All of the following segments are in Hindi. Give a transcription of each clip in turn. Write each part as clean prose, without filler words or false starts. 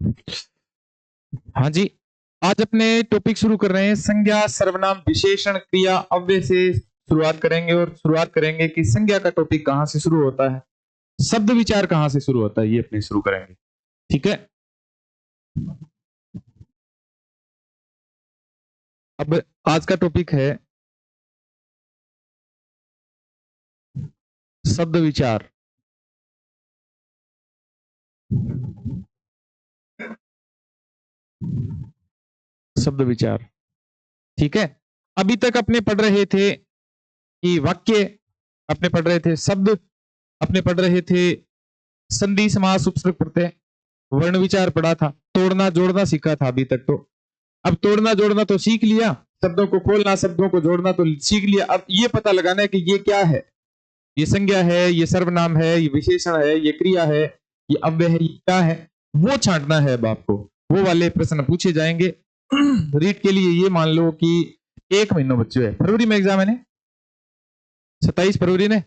हाँ जी, आज अपने टॉपिक शुरू कर रहे हैं संज्ञा सर्वनाम विशेषण क्रिया अव्यय से शुरुआत करेंगे और शुरुआत करेंगे कि संज्ञा का टॉपिक कहां से शुरू होता है, शब्द विचार कहां से शुरू होता है, ये अपने शुरू करेंगे। ठीक है, अब आज का टॉपिक है शब्द विचार। शब्द विचार, ठीक है। अभी तक अपने पढ़ रहे थे कि वाक्य, अपने पढ़ रहे थे शब्द, अपने पढ़ रहे थे संधि समास उपसर्ग प्रत्यय, वर्ण विचार पढ़ा था, तोड़ना जोड़ना सीखा था अभी तक। तो अब तोड़ना जोड़ना तो सीख लिया, शब्दों को खोलना शब्दों को जोड़ना तो सीख लिया। अब ये पता लगाना है कि ये क्या है, ये संज्ञा है, ये सर्वनाम है, ये विशेषण है, ये क्रिया है, ये अव्यय है, ये क्या है, वो छांटना है। अब आपको वो वाले प्रश्न पूछे जाएंगे। रीट के लिए ये मान लो कि 1 महीना बच्चे है, फरवरी में एग्जाम है ने, 27 फरवरी ने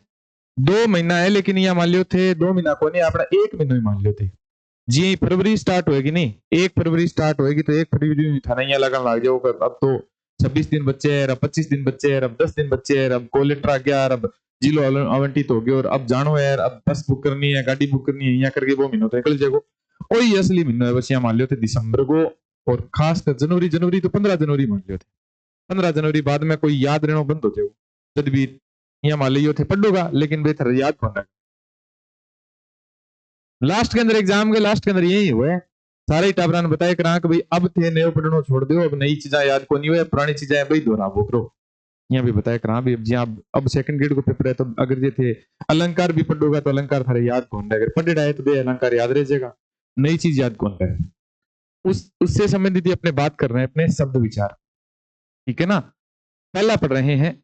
2 महीना है, लेकिन यहाँ मान लियो थे 2 महीना को नहीं, अपना 1 महीना ही मान लियो थे जी। फरवरी स्टार्ट होएगी नहीं, 1 फरवरी स्टार्ट होएगी तो 1 फरवरी में थाना यहाँ लगन लग जाओ। अब तो 26 दिन बच्चे हैं, अब 25 दिन बच्चे हैं, अब 10 दिन बच्चे हैं, अब कॉल लेटर आ गया, अब जिलो आवंटित हो गया और अब जानो यार, अब बस बुक करनी है, गाड़ी बुक करनी है, यहाँ करके वो महीनों तो निकल जाएगा। वही असली महीना है बस, यहाँ मान लियो थे दिसंबर को, और खास कर जनवरी, जनवरी तो 15 जनवरी मान लियो थे। 15 जनवरी बाद में कोई याद रहना बंद हो जाएगा, जब भी यहाँ मान लियो थे पढ़ोगा, लेकिन बेहतर याद कौन है। लास्ट के अंदर एग्जाम के लास्ट के अंदर यही हुआ है, सारे टाबरा ने बताया करा कि भाई अब थे नयो पढ़नो छोड़ दो, अब नई चीजें याद को नहीं हुए, पुरानी चीजें भाई दोहरावो करो। यहाँ भी बताया करा भी, जी आप अब सेकंड ग्रेड को पेपर है तो अगर ये थे अलंकार भी पढ़ोगा तो अलंकार थारे याद कौन रहे, अगर पढ़े रहे तो दे अलंकार याद रह जाएगा, नई चीज याद कौन रहे। उस उससे संबंधित अपने बात कर रहे हैं अपने शब्द विचार। ठीक है ना, पहला पढ़ रहे हैं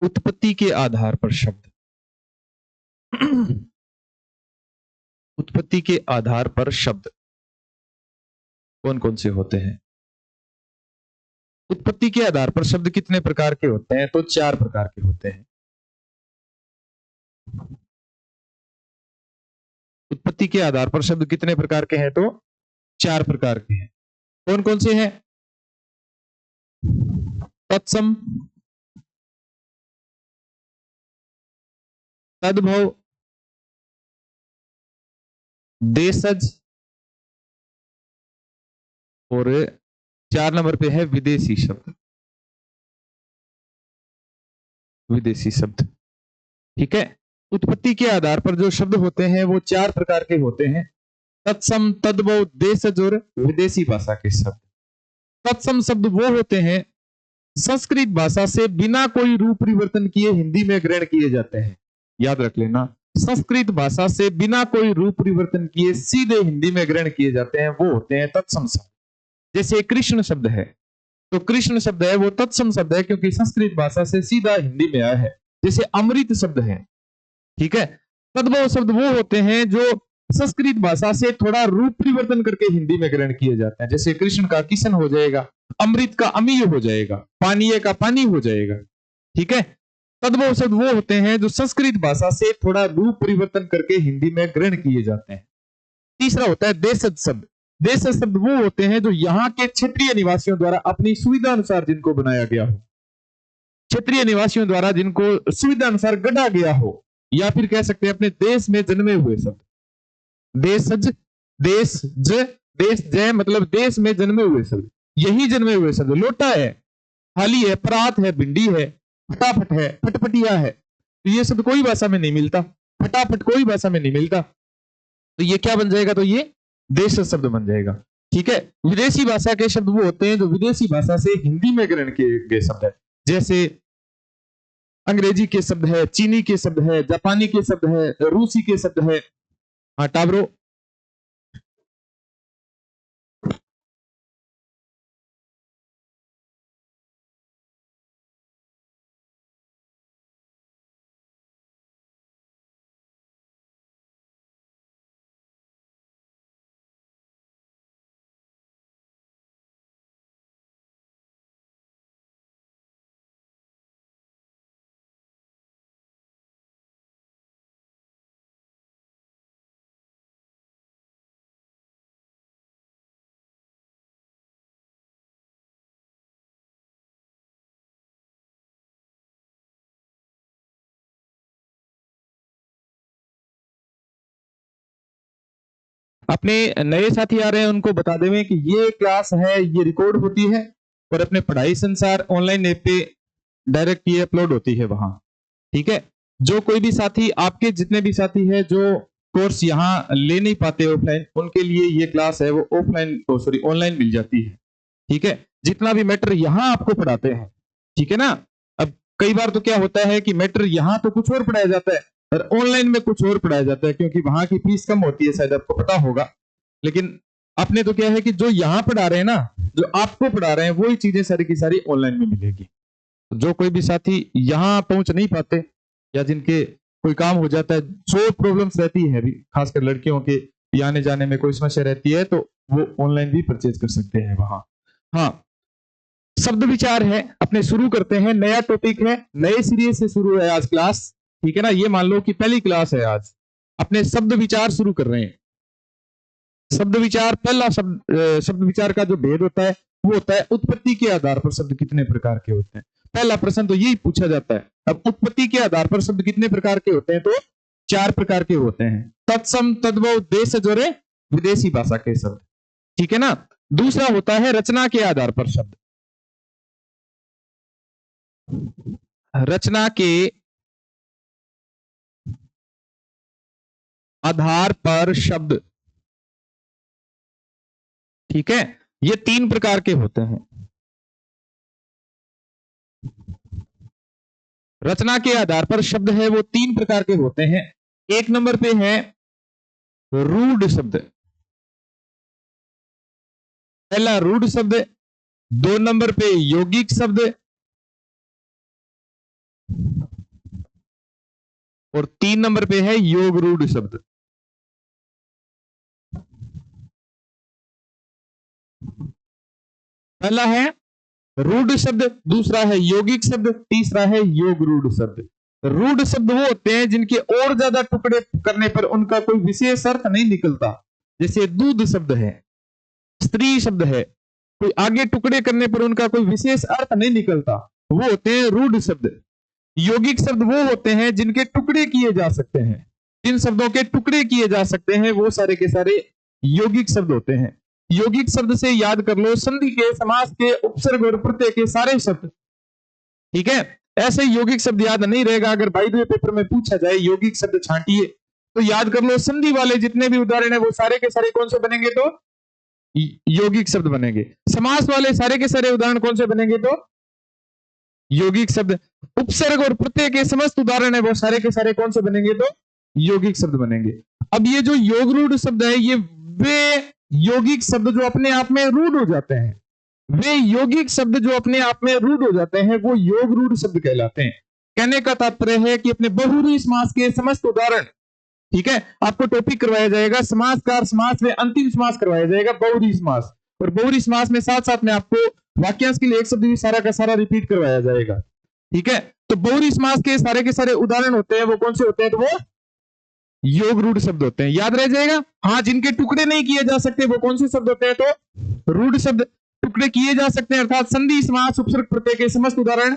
उत्पत्ति के आधार पर शब्द। उत्पत्ति के आधार पर शब्द कौन कौन से होते हैं। उत्पत्ति के आधार पर शब्द कितने प्रकार के होते हैं, तो 4 प्रकार के होते हैं। उत्पत्ति के आधार पर शब्द कितने प्रकार के हैं, तो 4 प्रकार के हैं। कौन कौन से हैं, तत्सम, तद्भव, देशज, और 4 नंबर पे है विदेशी शब्द। विदेशी शब्द, ठीक है। उत्पत्ति के आधार पर जो शब्द होते हैं वो 4 प्रकार के होते हैं, तत्सम, तद्भव, देशज और विदेशी भाषा के शब्द। तत्सम शब्द वो होते हैं संस्कृत भाषा से बिना कोई रूप परिवर्तन किए हिंदी में ग्रहण किए जाते हैं। याद रख लेना, संस्कृत भाषा से बिना कोई रूप परिवर्तन किए सीधे हिंदी में ग्रहण किए जाते हैं, वो होते हैं तत्सम शब्द। जैसे कृष्ण शब्द है, तो कृष्ण शब्द है वो तत्सम शब्द है क्योंकि संस्कृत भाषा से सीधा हिंदी में आया है। जैसे अमृत शब्द है, ठीक है। तद्भव शब्द वो होते हैं जो संस्कृत भाषा से थोड़ा रूप परिवर्तन करके हिंदी में ग्रहण किए जाते हैं। जैसे कृष्ण का किशन हो जाएगा, अमृत का अमीय हो जाएगा, पानीय का पानी हो जाएगा, ठीक है। तद्भव शब्द वो होते हैं जो संस्कृत भाषा से थोड़ा रूप परिवर्तन करके हिंदी में ग्रहण किए जाते हैं। तीसरा होता है देशज शब्द। देशज शब्द वो होते हैं जो यहाँ के क्षेत्रीय निवासियों द्वारा अपनी सुविधा अनुसार जिनको बनाया गया हो, क्षेत्रीय निवासियों द्वारा जिनको सुविधा अनुसार गढ़ा गया हो, या फिर कह सकते हैं अपने देश में जन्मे हुए शब्द। देशज, देश ज, देश जय मतलब देश में जन्मे हुए शब्द, यही जन्मे हुए शब्द। लोटा है, थाली है, परात है, भिंडी है, फटाफट है, फटफटिया है, तो ये शब्द कोई भाषा में नहीं मिलता, फटाफट कोई भाषा में नहीं मिलता, तो ये क्या बन जाएगा, तो ये देश शब्द बन जाएगा। ठीक है। विदेशी भाषा के शब्द वो होते हैं जो विदेशी भाषा से हिंदी में ग्रहण किए गए शब्द है। जैसे अंग्रेजी के शब्द है, चीनी के शब्द है, जापानी के शब्द है, रूसी के शब्द है। हाँ टाब्रो, अपने नए साथी आ रहे हैं उनको बता दें कि ये क्लास है, ये रिकॉर्ड होती है और अपने पढ़ाई संसार ऑनलाइन ऐप पे डायरेक्ट ये अपलोड होती है वहां। ठीक है, जो कोई भी साथी, आपके जितने भी साथी है जो कोर्स यहाँ ले नहीं पाते ऑफलाइन, उनके लिए ये क्लास है वो ऑफलाइन सॉरी ऑनलाइन मिल जाती है। ठीक है, जितना भी मैटर यहाँ आपको पढ़ाते हैं, ठीक है ना। अब कई बार तो क्या होता है कि मैटर यहाँ तो कुछ और पढ़ाया जाता है और ऑनलाइन में कुछ और पढ़ाया जाता है, क्योंकि वहां की फीस कम होती है, शायद आपको पता होगा। लेकिन अपने तो क्या है कि जो यहाँ पढ़ा रहे हैं ना, जो आपको पढ़ा रहे हैं, वही चीजें सारी की सारी ऑनलाइन में मिलेगी। जो कोई भी साथी यहाँ पहुंच नहीं पाते या जिनके कोई काम हो जाता है, जो प्रॉब्लम्स रहती है अभी खासकर लड़कियों के आने जाने में कोई समस्या रहती है, तो वो ऑनलाइन भी परचेज कर सकते हैं वहां। हाँ, शब्द विचार है, अपने शुरू करते हैं। नया टॉपिक है, नए सीरीज से शुरू है आज क्लास। ठीक है ना, ये मान लो कि पहली क्लास है आज। अपने शब्द विचार शुरू कर रहे हैं। शब्द विचार, पहला शब्द विचार का जो भेद होता है वो होता है उत्पत्ति के आधार पर शब्द कितने प्रकार के होते हैं। पहला प्रश्न तो यही पूछा जाता है। अब उत्पत्ति के आधार पर शब्द कितने प्रकार के होते हैं, तो 4 प्रकार के होते हैं। तत्सम, तद्भव, देशज और विदेशी भाषा के शब्द। ठीक है ना। दूसरा होता है रचना के आधार पर शब्द। रचना के आधार पर शब्द। ठीक है, ये 3 प्रकार के होते हैं। रचना के आधार पर शब्द है वो 3 प्रकार के होते हैं। 1 नंबर पे है रूढ़ शब्द, पहला रूढ़ शब्द। 2 नंबर पे यौगिक शब्द और 3 नंबर पे है योग रूढ़ शब्द। पहला है रूढ़ शब्द, दूसरा है यौगिक शब्द, तीसरा है योग रूढ़ शब्द। रूढ़ शब्द वो होते हैं जिनके और ज्यादा टुकड़े करने पर उनका कोई विशेष अर्थ नहीं निकलता। जैसे दूध शब्द है, स्त्री शब्द है, कोई आगे टुकड़े करने पर उनका कोई विशेष अर्थ नहीं निकलता, वो होते हैं रूढ़ शब्द। यौगिक शब्द वो होते हैं जिनके टुकड़े किए जा सकते हैं। जिन शब्दों के टुकड़े किए जा सकते हैं वो सारे के सारे यौगिक शब्द होते हैं। यौगिक शब्द से याद कर लो संधि के, समास के, उपसर्ग और प्रत्यय के सारे शब्द। ठीक है, ऐसे यौगिक शब्द याद नहीं रहेगा। अगर बाय द वे पेपर में पूछा जाए यौगिक शब्द छांटिए, तो याद कर लो संधि वाले जितने भी उदाहरण है वो सारे के सारे कौन से बनेंगे, तो यौगिक शब्द बनेंगे। समास वाले सारे के सारे उदाहरण कौन से बनेंगे, तो यौगिक शब्द। उपसर्ग और प्रत्यय के समस्त उदाहरण है वो सारे के सारे कौन से बनेंगे, तो यौगिक शब्द बनेंगे। अब ये जो योग रूढ़ शब्द है, ये वे यौगिक शब्द जो अपने आप में रूढ़ हो जाते हैं, वे यौगिक शब्द जो अपने आप में रूढ़ हो जाते हैं वो योग रूढ़ शब्द कहलाते हैं। कहने का तात्पर्य है कि अपने बहुव्रीहि समास के समस्त उदाहरण, ठीक है, आपको टॉपिक करवाया जाएगा। समासकार समास में अंतिम समास करवाया जाएगा, बहुव्रीहि समास। और बहुव्रीहि समास में साथ साथ में आपको वाक्यांश के लिए एक शब्द भी सारा का सारा रिपीट करवाया जाएगा। ठीक है, तो बहुव्रीहि समास के सारे उदाहरण होते हैं वो कौन से होते हैं, तो वो योग रूढ़ शब्द होते हैं। याद रह जाएगा। हाँ, जिनके टुकड़े नहीं किए जा सकते वो कौन से शब्द होते हैं, तो रूढ़ शब्द। टुकड़े किए जा सकते हैं अर्थात संधि, समास, उपसर्ग, प्रत्यय के समस्त उदाहरण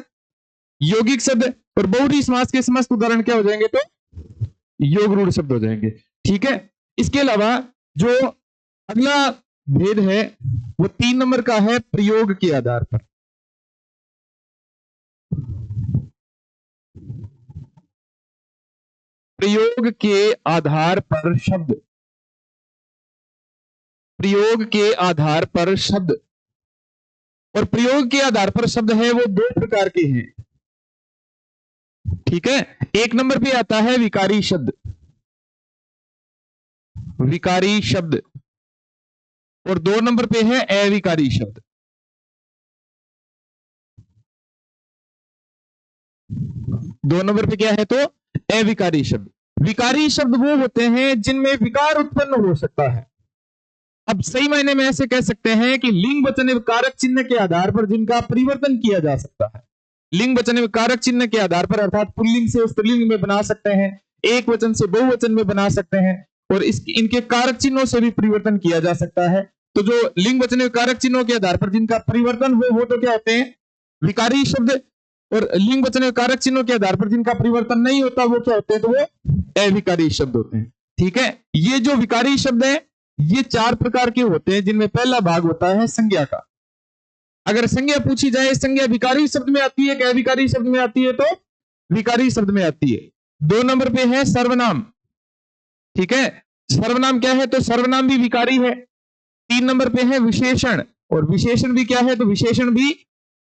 यौगिक शब्द, और बहुव्रीहि समास के समस्त उदाहरण क्या हो जाएंगे, तो योग रूढ़ शब्द हो जाएंगे। ठीक है, इसके अलावा जो अगला भेद है वो 3 नंबर का है प्रयोग के आधार पर। प्रयोग के आधार पर शब्द। प्रयोग के आधार पर शब्द, और प्रयोग के आधार पर शब्द है वो 2 प्रकार के हैं। ठीक है, 1 नंबर पे आता है विकारी शब्द। विकारी शब्द, और 2 नंबर पे है अविकारी शब्द। 2 नंबर पे क्या है, तो अविकारी शब्द। विकारी शब्द वो होते हैं जिनमें विकार उत्पन्न हो सकता है। अब सही मायने में ऐसे कह सकते हैं कि लिंग वचन एवं कारक चिन्ह के आधार पर जिनका परिवर्तन किया जा सकता है। लिंग वचन एवं कारक चिन्ह के आधार पर अर्थात पुल्लिंग से स्त्रीलिंग में बना सकते हैं, एक वचन से बहुवचन में बना सकते हैं, और इनके कारक चिन्हों से भी परिवर्तन किया जा सकता है। तो जो लिंग वचन एवं कारक चिन्हों के आधार पर जिनका परिवर्तन हो वो तो क्या होते हैं, विकारी शब्द। और लिंग वचन एवं कारक चिन्हों के आधार पर जिनका परिवर्तन नहीं होता वो क्या होते हैं, तो वो अविकारी शब्द होते हैं। ठीक है, ये जो विकारी शब्द है ये 4 प्रकार के होते हैं, जिनमें पहला भाग होता है संज्ञा का। अगर संज्ञा पूछी जाए, संज्ञा विकारी शब्द में आती है क्या विकारी शब्द में आती है? तो विकारी शब्द में आती है। 2 नंबर पे है सर्वनाम, ठीक है, सर्वनाम क्या है? तो सर्वनाम भी विकारी है। 3 नंबर पे है विशेषण, और विशेषण भी क्या है? तो विशेषण भी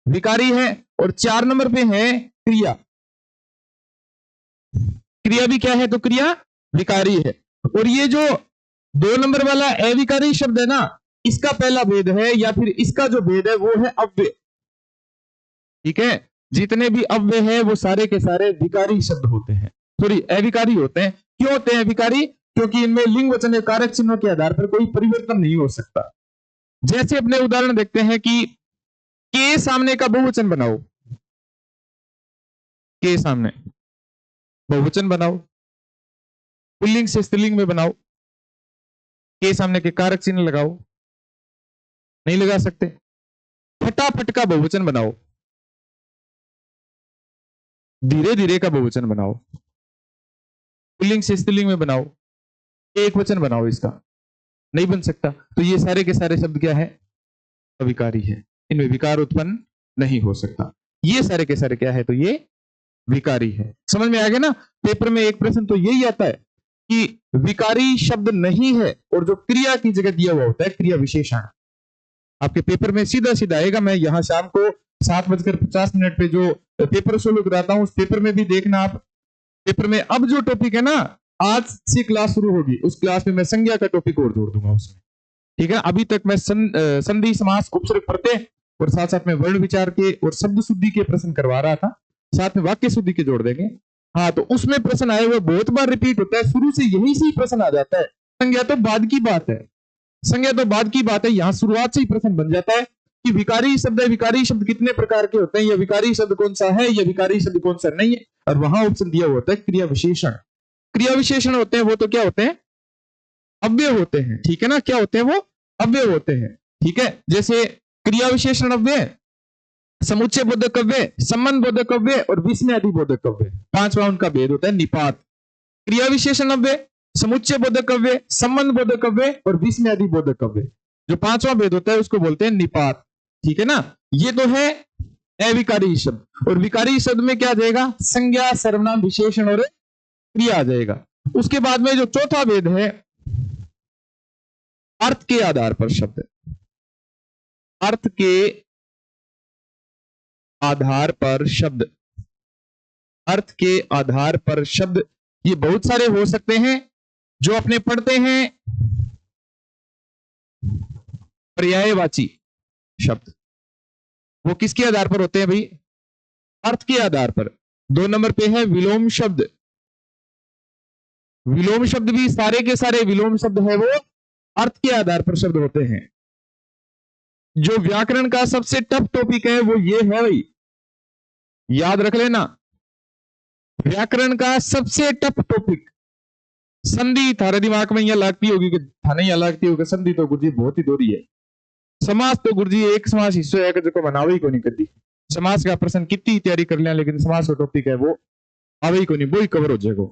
विकारी है। और 4 नंबर पे है क्रिया, क्रिया भी क्या है? तो क्रिया विकारी है। और ये जो 2 नंबर वाला अविकारी शब्द है ना, इसका पहला भेद है, या फिर इसका जो भेद है वो है अव्यय, ठीक है। जितने भी अव्यय है वो सारे के सारे विकारी शब्द होते हैं, सॉरी अविकारी होते हैं। क्यों होते हैं विकारी? क्योंकि इनमें लिंग वचन कारक चिन्हों के आधार पर कोई परिवर्तन नहीं हो सकता। जैसे अपने उदाहरण देखते हैं कि के सामने का बहुवचन बनाओ, के सामने बहुवचन बनाओ, पुल्लिंग से स्त्रीलिंग में बनाओ, के सामने के कारक चिन्ह लगाओ, नहीं लगा सकते। फटाफट का बहुवचन बनाओ, धीरे धीरे का बहुवचन बनाओ, पुल्लिंग से स्त्रीलिंग में बनाओ, एक वचन बनाओ, इसका नहीं बन सकता। तो ये सारे के सारे शब्द क्या है? अविकारी है, इनमें विकार उत्पन्न नहीं हो सकता। ये सारे के सारे क्या है? तो ये विकारी है। समझ में आ गया ना? पेपर में एक प्रश्न तो यही आता है कि विकारी शब्द नहीं है, और जो क्रिया की जगह दिया हुआ होता है क्रिया विशेषण, आपके पेपर में सीधा सीधा आएगा। मैं यहां शाम को 7:50 पे जो पेपर सोल्व कराता हूं, उस पेपर में भी देखना आप। पेपर में अब जो टॉपिक है ना, आज से क्लास शुरू होगी, उस क्लास में मैं संज्ञा का टॉपिक और जोड़ दूंगा उसमें, ठीक है। अभी तक मैं संधि, समास, उपसर्ग, प्रत्यय और साथ साथ में वर्ण विचार के और शब्द शुद्धि के प्रश्न करवा रहा था, साथ में वाक्य शुद्धि के जोड़ देंगे। हाँ, तो उसमें प्रश्न आए हुए बहुत बार रिपीट होता है, शुरू से यही से ही प्रश्न आ जाता है। संज्ञा तो बाद की बात है, संज्ञा तो बाद की बात है, यहां शुरुआत से ही प्रश्न बन जाता है कि विकारी शब्द है, विकारी शब्द कितने प्रकार के होते हैं, या विकारी शब्द कौन सा है, या विकारी शब्द कौन सा नहीं है। और वहां ऑप्शन दिया होता है क्रिया विशेषण। क्रिया विशेषण होते हैं वो तो क्या होते हैं? अव्यय होते हैं, ठीक है ना। क्या होते हैं वो? अव्यय होते हैं, ठीक है। जैसे क्रिया विशेषण अव्यय, समुच्चय बोधक अव्यय, संबंध बोधक अव्यय और विस्मयादि बोधक अव्यय, 5वां उनका भेद होता है निपात। क्रिया विशेषण अव्यय, समुच्चय बोधक अव्यय, संबंध बोधक अव्यय और विस्मयादि बोधक अव्यय, जो 5वां भेद होता है उसको बोलते हैं निपात, ठीक है ना। ये तो है अविकारी शब्द। और विकारी शब्द में क्या आ जाएगा? संज्ञा, सर्वनाम, विशेषण और क्रिया आ जाएगा। उसके बाद में जो चौथा भेद है, अर्थ के आधार पर शब्द, अर्थ के आधार पर शब्द, अर्थ के आधार पर शब्द, ये बहुत सारे हो सकते हैं। जो अपने पढ़ते हैं पर्यायवाची शब्द, वो किसके आधार पर होते हैं भाई? अर्थ के आधार पर। 2 नंबर पे है विलोम शब्द। विलोम शब्द भी सारे के सारे विलोम शब्द है वो अर्थ के आधार पर शब्द होते हैं। जो व्याकरण का सबसे टफ टॉपिक है वो ये है भाई, याद रख लेना। व्याकरण का सबसे टफ टॉपिक संधि। थारे दिमाग में यह लगती होगी कि थाने यह लगती होगी संधि तो गुरुजी बहुत ही दोरी है। समास तो गुरुजी एक समास हिस्सो है जो बनावे ही को नहीं करती। समास का प्रश्न कितनी तैयारी कर लिया, लेकिन समास का टॉपिक है वो आवे ही को नहीं, वो ही कवर हो जाएगा।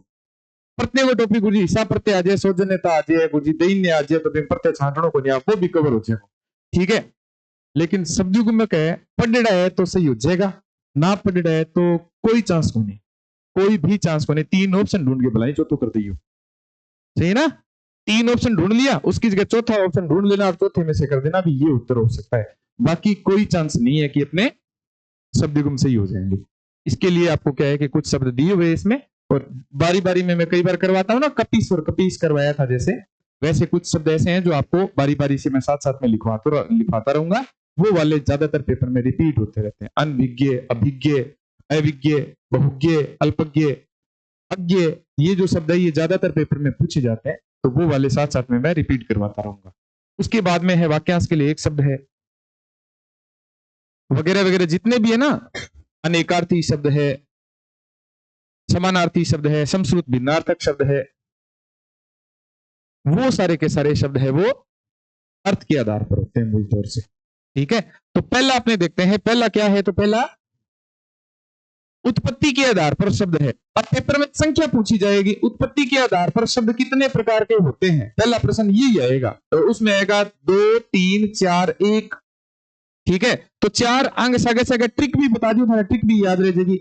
प्रत्यय को टॉपिक गुरुजी हिस्सा प्रत्यय आ जाए, सौजन्यता आ जाए, गुरुजी दैन्य आ जाए, तो प्रत्यय छांटणों को नहीं, वो भी कवर हो जाएगा, ठीक है। लेकिन शब्द में कहे पढ़ा है तो सही हो जाएगा, ना पढ़ा है तो कोई चांस को नहीं, कोई भी चांस को नहीं। 3 ऑप्शन ढूंढ के बुलाई, चौथो कर दियो, सही है ना। 3 ऑप्शन ढूंढ लिया, उसकी जगह चौथा ऑप्शन ढूंढ लेना और चौथे में से कर देना, भी ये उत्तर हो सकता है। बाकी कोई चांस नहीं है कि अपने शब्द गुम सही हो जाएंगे। इसके लिए आपको क्या है कि कुछ शब्द दिए हुए इसमें, और बारी बारी में मैं कई बार करवाता हूं ना, कपीस और कपीस करवाया था जैसे, वैसे कुछ शब्द ऐसे हैं जो आपको बारी बारी से मैं साथ साथ में लिखवाता रहूंगा। वो वाले ज्यादातर पेपर में रिपीट होते रहते हैं। अनभिज्ञ, अभिज्ञ, अविज्ञ, बहुज्ञ, अल्पज्ञ, अज्ञ, ये जो शब्द है ये ज्यादातर पेपर में पूछे जाते हैं, तो वो वाले साथ साथ में मैं रिपीट करवाता रहूंगा। उसके बाद में है वाक्यांश के लिए एक शब्द है, वगैरह वगैरह जितने भी है ना, अनेकार्थी शब्द है, समानार्थी शब्द है, समश्रुत भिन्नार्थक शब्द है, वो सारे के सारे शब्द है वो अर्थ के आधार पर होते हैं मूल तौर से, ठीक है। तो पहला अपने देखते हैं, पहला क्या है? तो पहला उत्पत्ति के आधार पर शब्द है। अब पेपर में संख्या पूछी जाएगी, उत्पत्ति के आधार पर शब्द कितने प्रकार के होते हैं, पहला प्रश्न यही आएगा। तो उसमें आएगा 2, 3, 4, 1। ठीक है, तो 4 अंग सगे सगे ट्रिक भी बता दी, तुम्हारा ट्रिक भी याद रह जाएगी।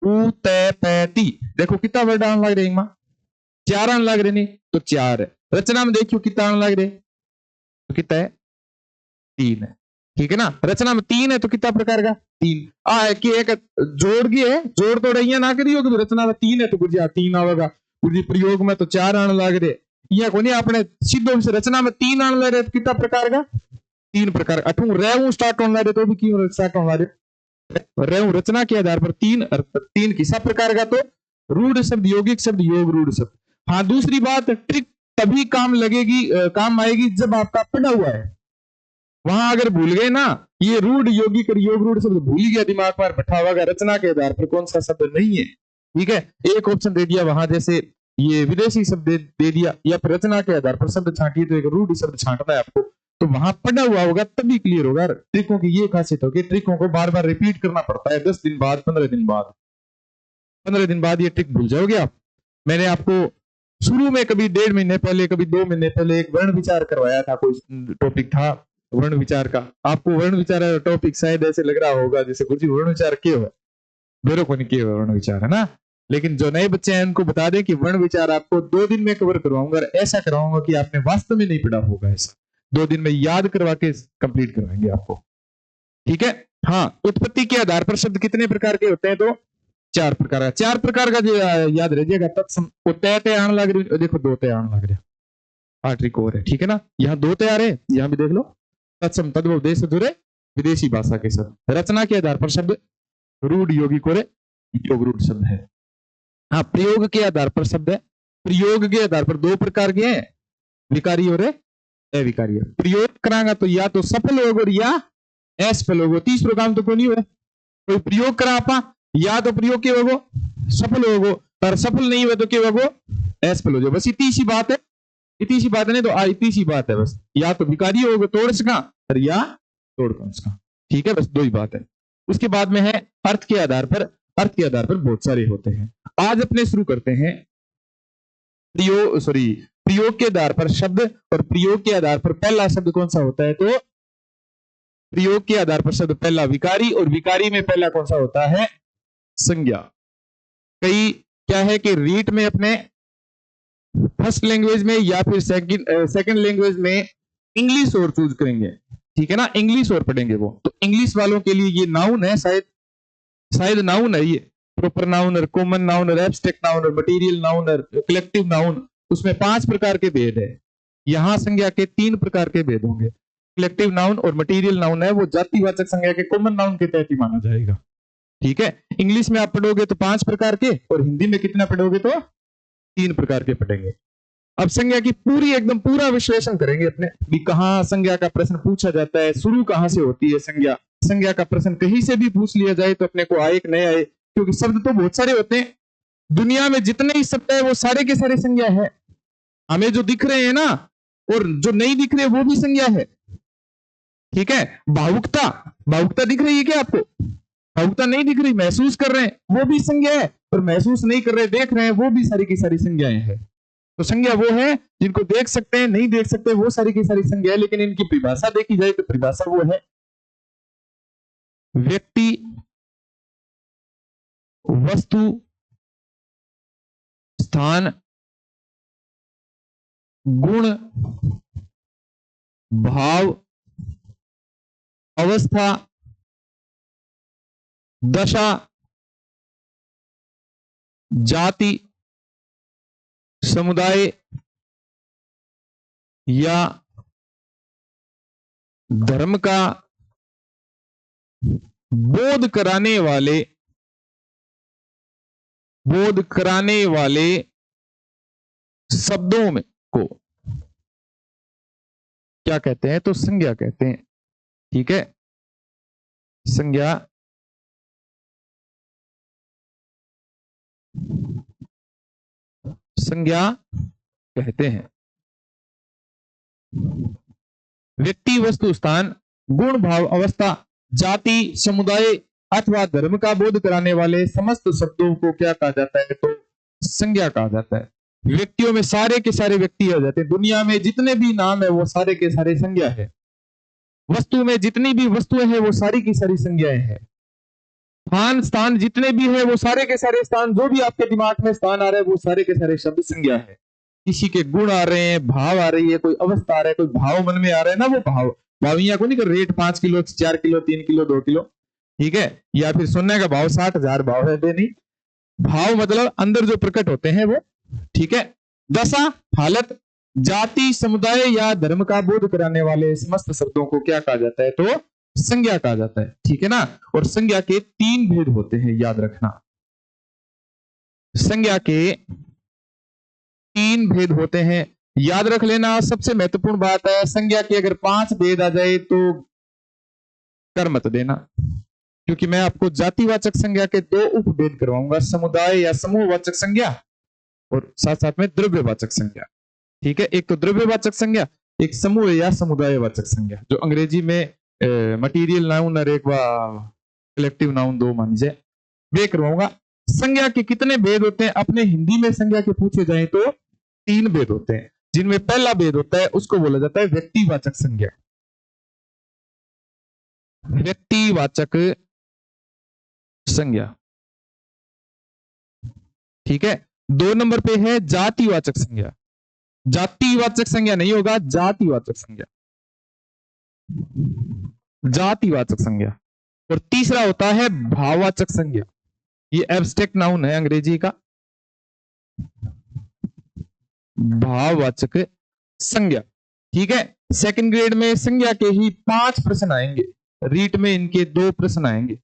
उ तय पैती, देखो कितना वर्ड आने लग रहे, 4 आने लग रहे नहीं तो 4 है। रचना में देखियो कितना आने लग रहे, तो कितना है, 3 है। ठीक है ना, रचना में 3 है तो कितना प्रकार का, 3 है कि एक जोड़ गए है, जोड़ तो रही ना करियो कि रचना में 3 है तो गुरजी 3 आवेगा, गुरजी प्रयोग में तो 4 आने लग रहे, या को नहीं अपने सीधो से रचना में 3 आने लग रहे तो कितना प्रकार का, 3 प्रकार। अठू रेहू स्टार्ट होने लगे तो भी क्यों स्टार्ट होने लगे, रेहू रचना के आधार पर 3 किसा प्रकार का, तो रूढ़ शब्द, यौगिक शब्द, योग रूढ़ शब्द। हाँ, दूसरी बात, ट्रिक तभी काम लगेगी, काम आएगी जब आपका पढ़ा हुआ है। वहां अगर भूल गए ना, ये रूढ़ यौगिक और योग रूढ़ शब्द भूल गया, दिमाग पर बैठा हुआ, रचना के आधार पर कौन सा शब्द नहीं है। ठीक है, एक ऑप्शन दे दिया वहां, जैसे ये विदेशी शब्द दे दिया, या फिर रचना के आधार पर शब्द छांटिए तो एक रूढ़ शब्द छांटना है आपको, तो वहां पढ़ा हुआ होगा तभी क्लियर होगा। ट्रिकों की ये खासियत होगी, ट्रिकों को बार बार रिपीट करना पड़ता है, 10 दिन बाद, 15 दिन बाद, 15 दिन बाद ये ट्रिक भूल जाओगे आप। मैंने आपको शुरू में कभी 1.5 महीने पहले, कभी 2 महीने पहले एक वर्ण विचार करवाया था, कोई टॉपिक था वर्ण विचार का। आपको वर्ण विचार टॉपिक शायद ऐसे लग रहा होगा जैसे कुछ वर्ण विचार क्यों है, मेरे को नहीं क्यों वर्ण विचार है ना, लेकिन जो नए बच्चे हैं उनको बता दें कि वर्ण विचार आपको 2 दिन में कवर करवाऊंगा, ऐसा करवाऊंगा कि आपने वास्तव में नहीं पढ़ा होगा, ऐसा 2 दिन में याद करवा के कंप्लीट करवाएंगे आपको। ठीक है, हाँ, उत्पत्ति के आधार पर शब्द कितने प्रकार के होते हैं, तो 4 प्रकार का। 4 प्रकार का जो याद रह जाएगा, तत्सम तय आने लग रही, देखो 2 तय आने लग रहा, 8 ट्रिक और है। ठीक है ना, यहाँ 2 तैयार है, यहाँ भी देख लो, तत्सम तद्भव देश जुड़े विदेशी भाषा के शब्द। रचना के आधार पर शब्द रूढ़ यौगिक और योग रूढ़ शब्द है। हाँ, प्रयोग के आधार पर शब्द है, प्रयोग के आधार पर 2 प्रकार के हैं, विकारी और अविकारी। प्रयोग करांगा तो या तो सफल होगा और या असफल होगा, तीसरा काम तो कोई नहीं हुआ, कोई प्रयोग करा आपा, या तो प्रयोग के होगो सफल होगो, पर सफल नहीं हुआ तो क्या होगो, असफल हो जाओ, बस इतनी सी बात है, इतनी सी बात नहीं तो इतनी सी बात है बस, या तो विकारी होगा तोड़ सका और या तोड़ कौन सका। ठीक है, बस 2 ही बात है। उसके बाद में है अर्थ के आधार पर, अर्थ के आधार पर बहुत सारे होते हैं। आज अपने शुरू करते हैं प्रयोग के आधार पर शब्द, और प्रयोग के आधार पर पहला शब्द कौन सा होता है, तो प्रयोग के आधार पर शब्द पहला विकारी, और विकारी में पहला कौन सा होता है, संज्ञा। कई क्या है कि रीट में अपने फर्स्ट लैंग्वेज में या फिर सेकंड लैंग्वेज में इंग्लिश और चूज करेंगे। ठीक है ना, इंग्लिश और पढ़ेंगे वो, तो इंग्लिश वालों के लिए ये नाउन है, शायद नाउन है ये, प्रॉपर नाउन और कॉमन नाउन और एब्स्ट्रैक्ट नाउन और मटेरियल नाउन और कलेक्टिव नाउन, उसमें 5 प्रकार के भेद है। यहां संज्ञा के 3 प्रकार के भेद होंगे, कलेक्टिव नाउन और मटेरियल नाउन है वो जातिवाचक संज्ञा के कॉमन नाउन के तहत ही माना जाएगा। ठीक है, इंग्लिश में आप पढ़ोगे तो 5 प्रकार के, और हिंदी में कितना पढ़ोगे तो 3 प्रकार के पढ़ेंगे। अब संज्ञा की पूरी एकदम पूरा विश्लेषण करेंगे अपने भी, कहां संज्ञा का प्रश्न पूछा जाता है, शुरू कहां से होती है संज्ञा, संज्ञा का प्रश्न कहीं से भी पूछ लिया जाए तो अपने को आए कि नहीं आए, क्योंकि शब्द तो बहुत सारे होते हैं, दुनिया में जितने ही शब्द है वो सारे के सारे संज्ञा है। हमें जो दिख रहे हैं ना, और जो नहीं दिख रहे वो भी संज्ञा है। ठीक है, भावुकता, भावुकता दिख रही है क्या आपको, भावुकता नहीं दिख रही, महसूस कर रहे हैं वो भी संज्ञा है, और महसूस नहीं कर रहे देख रहे हैं वो भी सारी की सारी संज्ञाएं हैं। तो संज्ञा वो है जिनको देख सकते हैं, नहीं देख सकते, वो सारी की सारी संज्ञा है। लेकिन इनकी परिभाषा देखी जाए तो परिभाषा वो है व्यक्ति, वस्तु, स्थान, गुण, भाव, अवस्था, दशा, जाति, समुदाय या धर्म का बोध कराने वाले शब्दों में को क्या कहते हैं, तो संज्ञा कहते हैं। ठीक है, संज्ञा कहते हैं। व्यक्ति, वस्तु, स्थान, गुण, भाव, अवस्था, जाति, समुदाय अथवा धर्म का बोध कराने वाले समस्त शब्दों को क्या कहा जाता है, तो संज्ञा कहा जाता है। व्यक्तियों में सारे के सारे व्यक्ति आ जाते हैं, दुनिया में जितने भी नाम है वो सारे के सारे संज्ञा है। वस्तु में जितनी भी वस्तुएं हैं वो सारी की सारी संज्ञाएं हैं। स्थान स्थान जितने भी है वो सारे के सारे स्थान, जो भी आपके दिमाग में स्थान आ रहा है वो सारे के सारे शब्द संज्ञा है। किसी के गुण आ रहे हैं, भाव आ रही है, कोई अवस्था आ रहा है, कोई भाव मन में आ रहा है ना, वो भाव भाविया को नहीं कर, rate 5 kilo 4 kilo 3 kilo 2 kilo, ठीक है, या फिर सोने का भाव 60,000 भाव है, नहीं, भाव मतलब अंदर जो प्रकट होते हैं वो, ठीक है। दशा हालत, जाति समुदाय या धर्म का बोध कराने वाले समस्त शब्दों को क्या कहा जाता है, तो संज्ञा कहा जाता है, ठीक है ना। और संज्ञा के 3 भेद होते हैं, याद रखना। संज्ञा के 3 भेद होते हैं, याद रख लेना। सबसे महत्वपूर्ण बात है, संज्ञा के अगर 5 भेद आ जाए तो कर मत देना, क्योंकि मैं आपको जातिवाचक संज्ञा के 2 उपभेद करवाऊंगा, समुदाय या समूहवाचक संज्ञा और साथ साथ में द्रव्यवाचक संज्ञा, ठीक है। एक तो द्रव्यवाचक संज्ञा, एक समूह या समुदायवाचक संज्ञा, जो अंग्रेजी में मटीरियल नाउन और एक कलेक्टिव नाउन 2 मान लीजिए, वे करवाऊंगा। संज्ञा के कितने भेद होते हैं, अपने हिंदी में संज्ञा के पूछे जाए तो 3 भेद होते हैं, जिनमें पहला भेद होता है उसको बोला जाता है व्यक्तिवाचक संज्ञा। व्यक्तिवाचक संज्ञा, ठीक है। 2 नंबर पे है जातिवाचक संज्ञा। जातिवाचक संज्ञा नहीं होगा, जातिवाचक संज्ञा, जातिवाचक संज्ञा। और तीसरा होता है भाववाचक संज्ञा, ये एब्स्ट्रैक्ट नाउन है अंग्रेजी का, भाववाचक संज्ञा, ठीक है। सेकंड ग्रेड में संज्ञा के ही 5 प्रश्न आएंगे, रीट में इनके 2 प्रश्न आएंगे,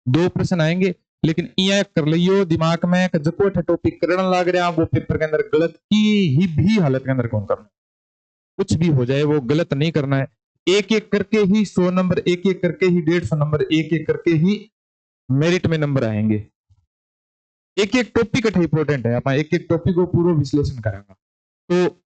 2 प्रश्न आएंगे, लेकिन यह कर लियो दिमाग में जो टॉपिक करने लग रहा वो पेपर के अंदर गलत की ही भी हालत के अंदर कौन करना, कुछ भी हो जाए वो गलत नहीं करना है। एक एक करके ही 100 नंबर, एक एक करके ही 150 नंबर, एक एक करके ही मेरिट में नंबर आएंगे। एक एक टॉपिक इंपॉर्टेंट है, आप एक एक टॉपिक को पूरा विश्लेषण करेंगे। तो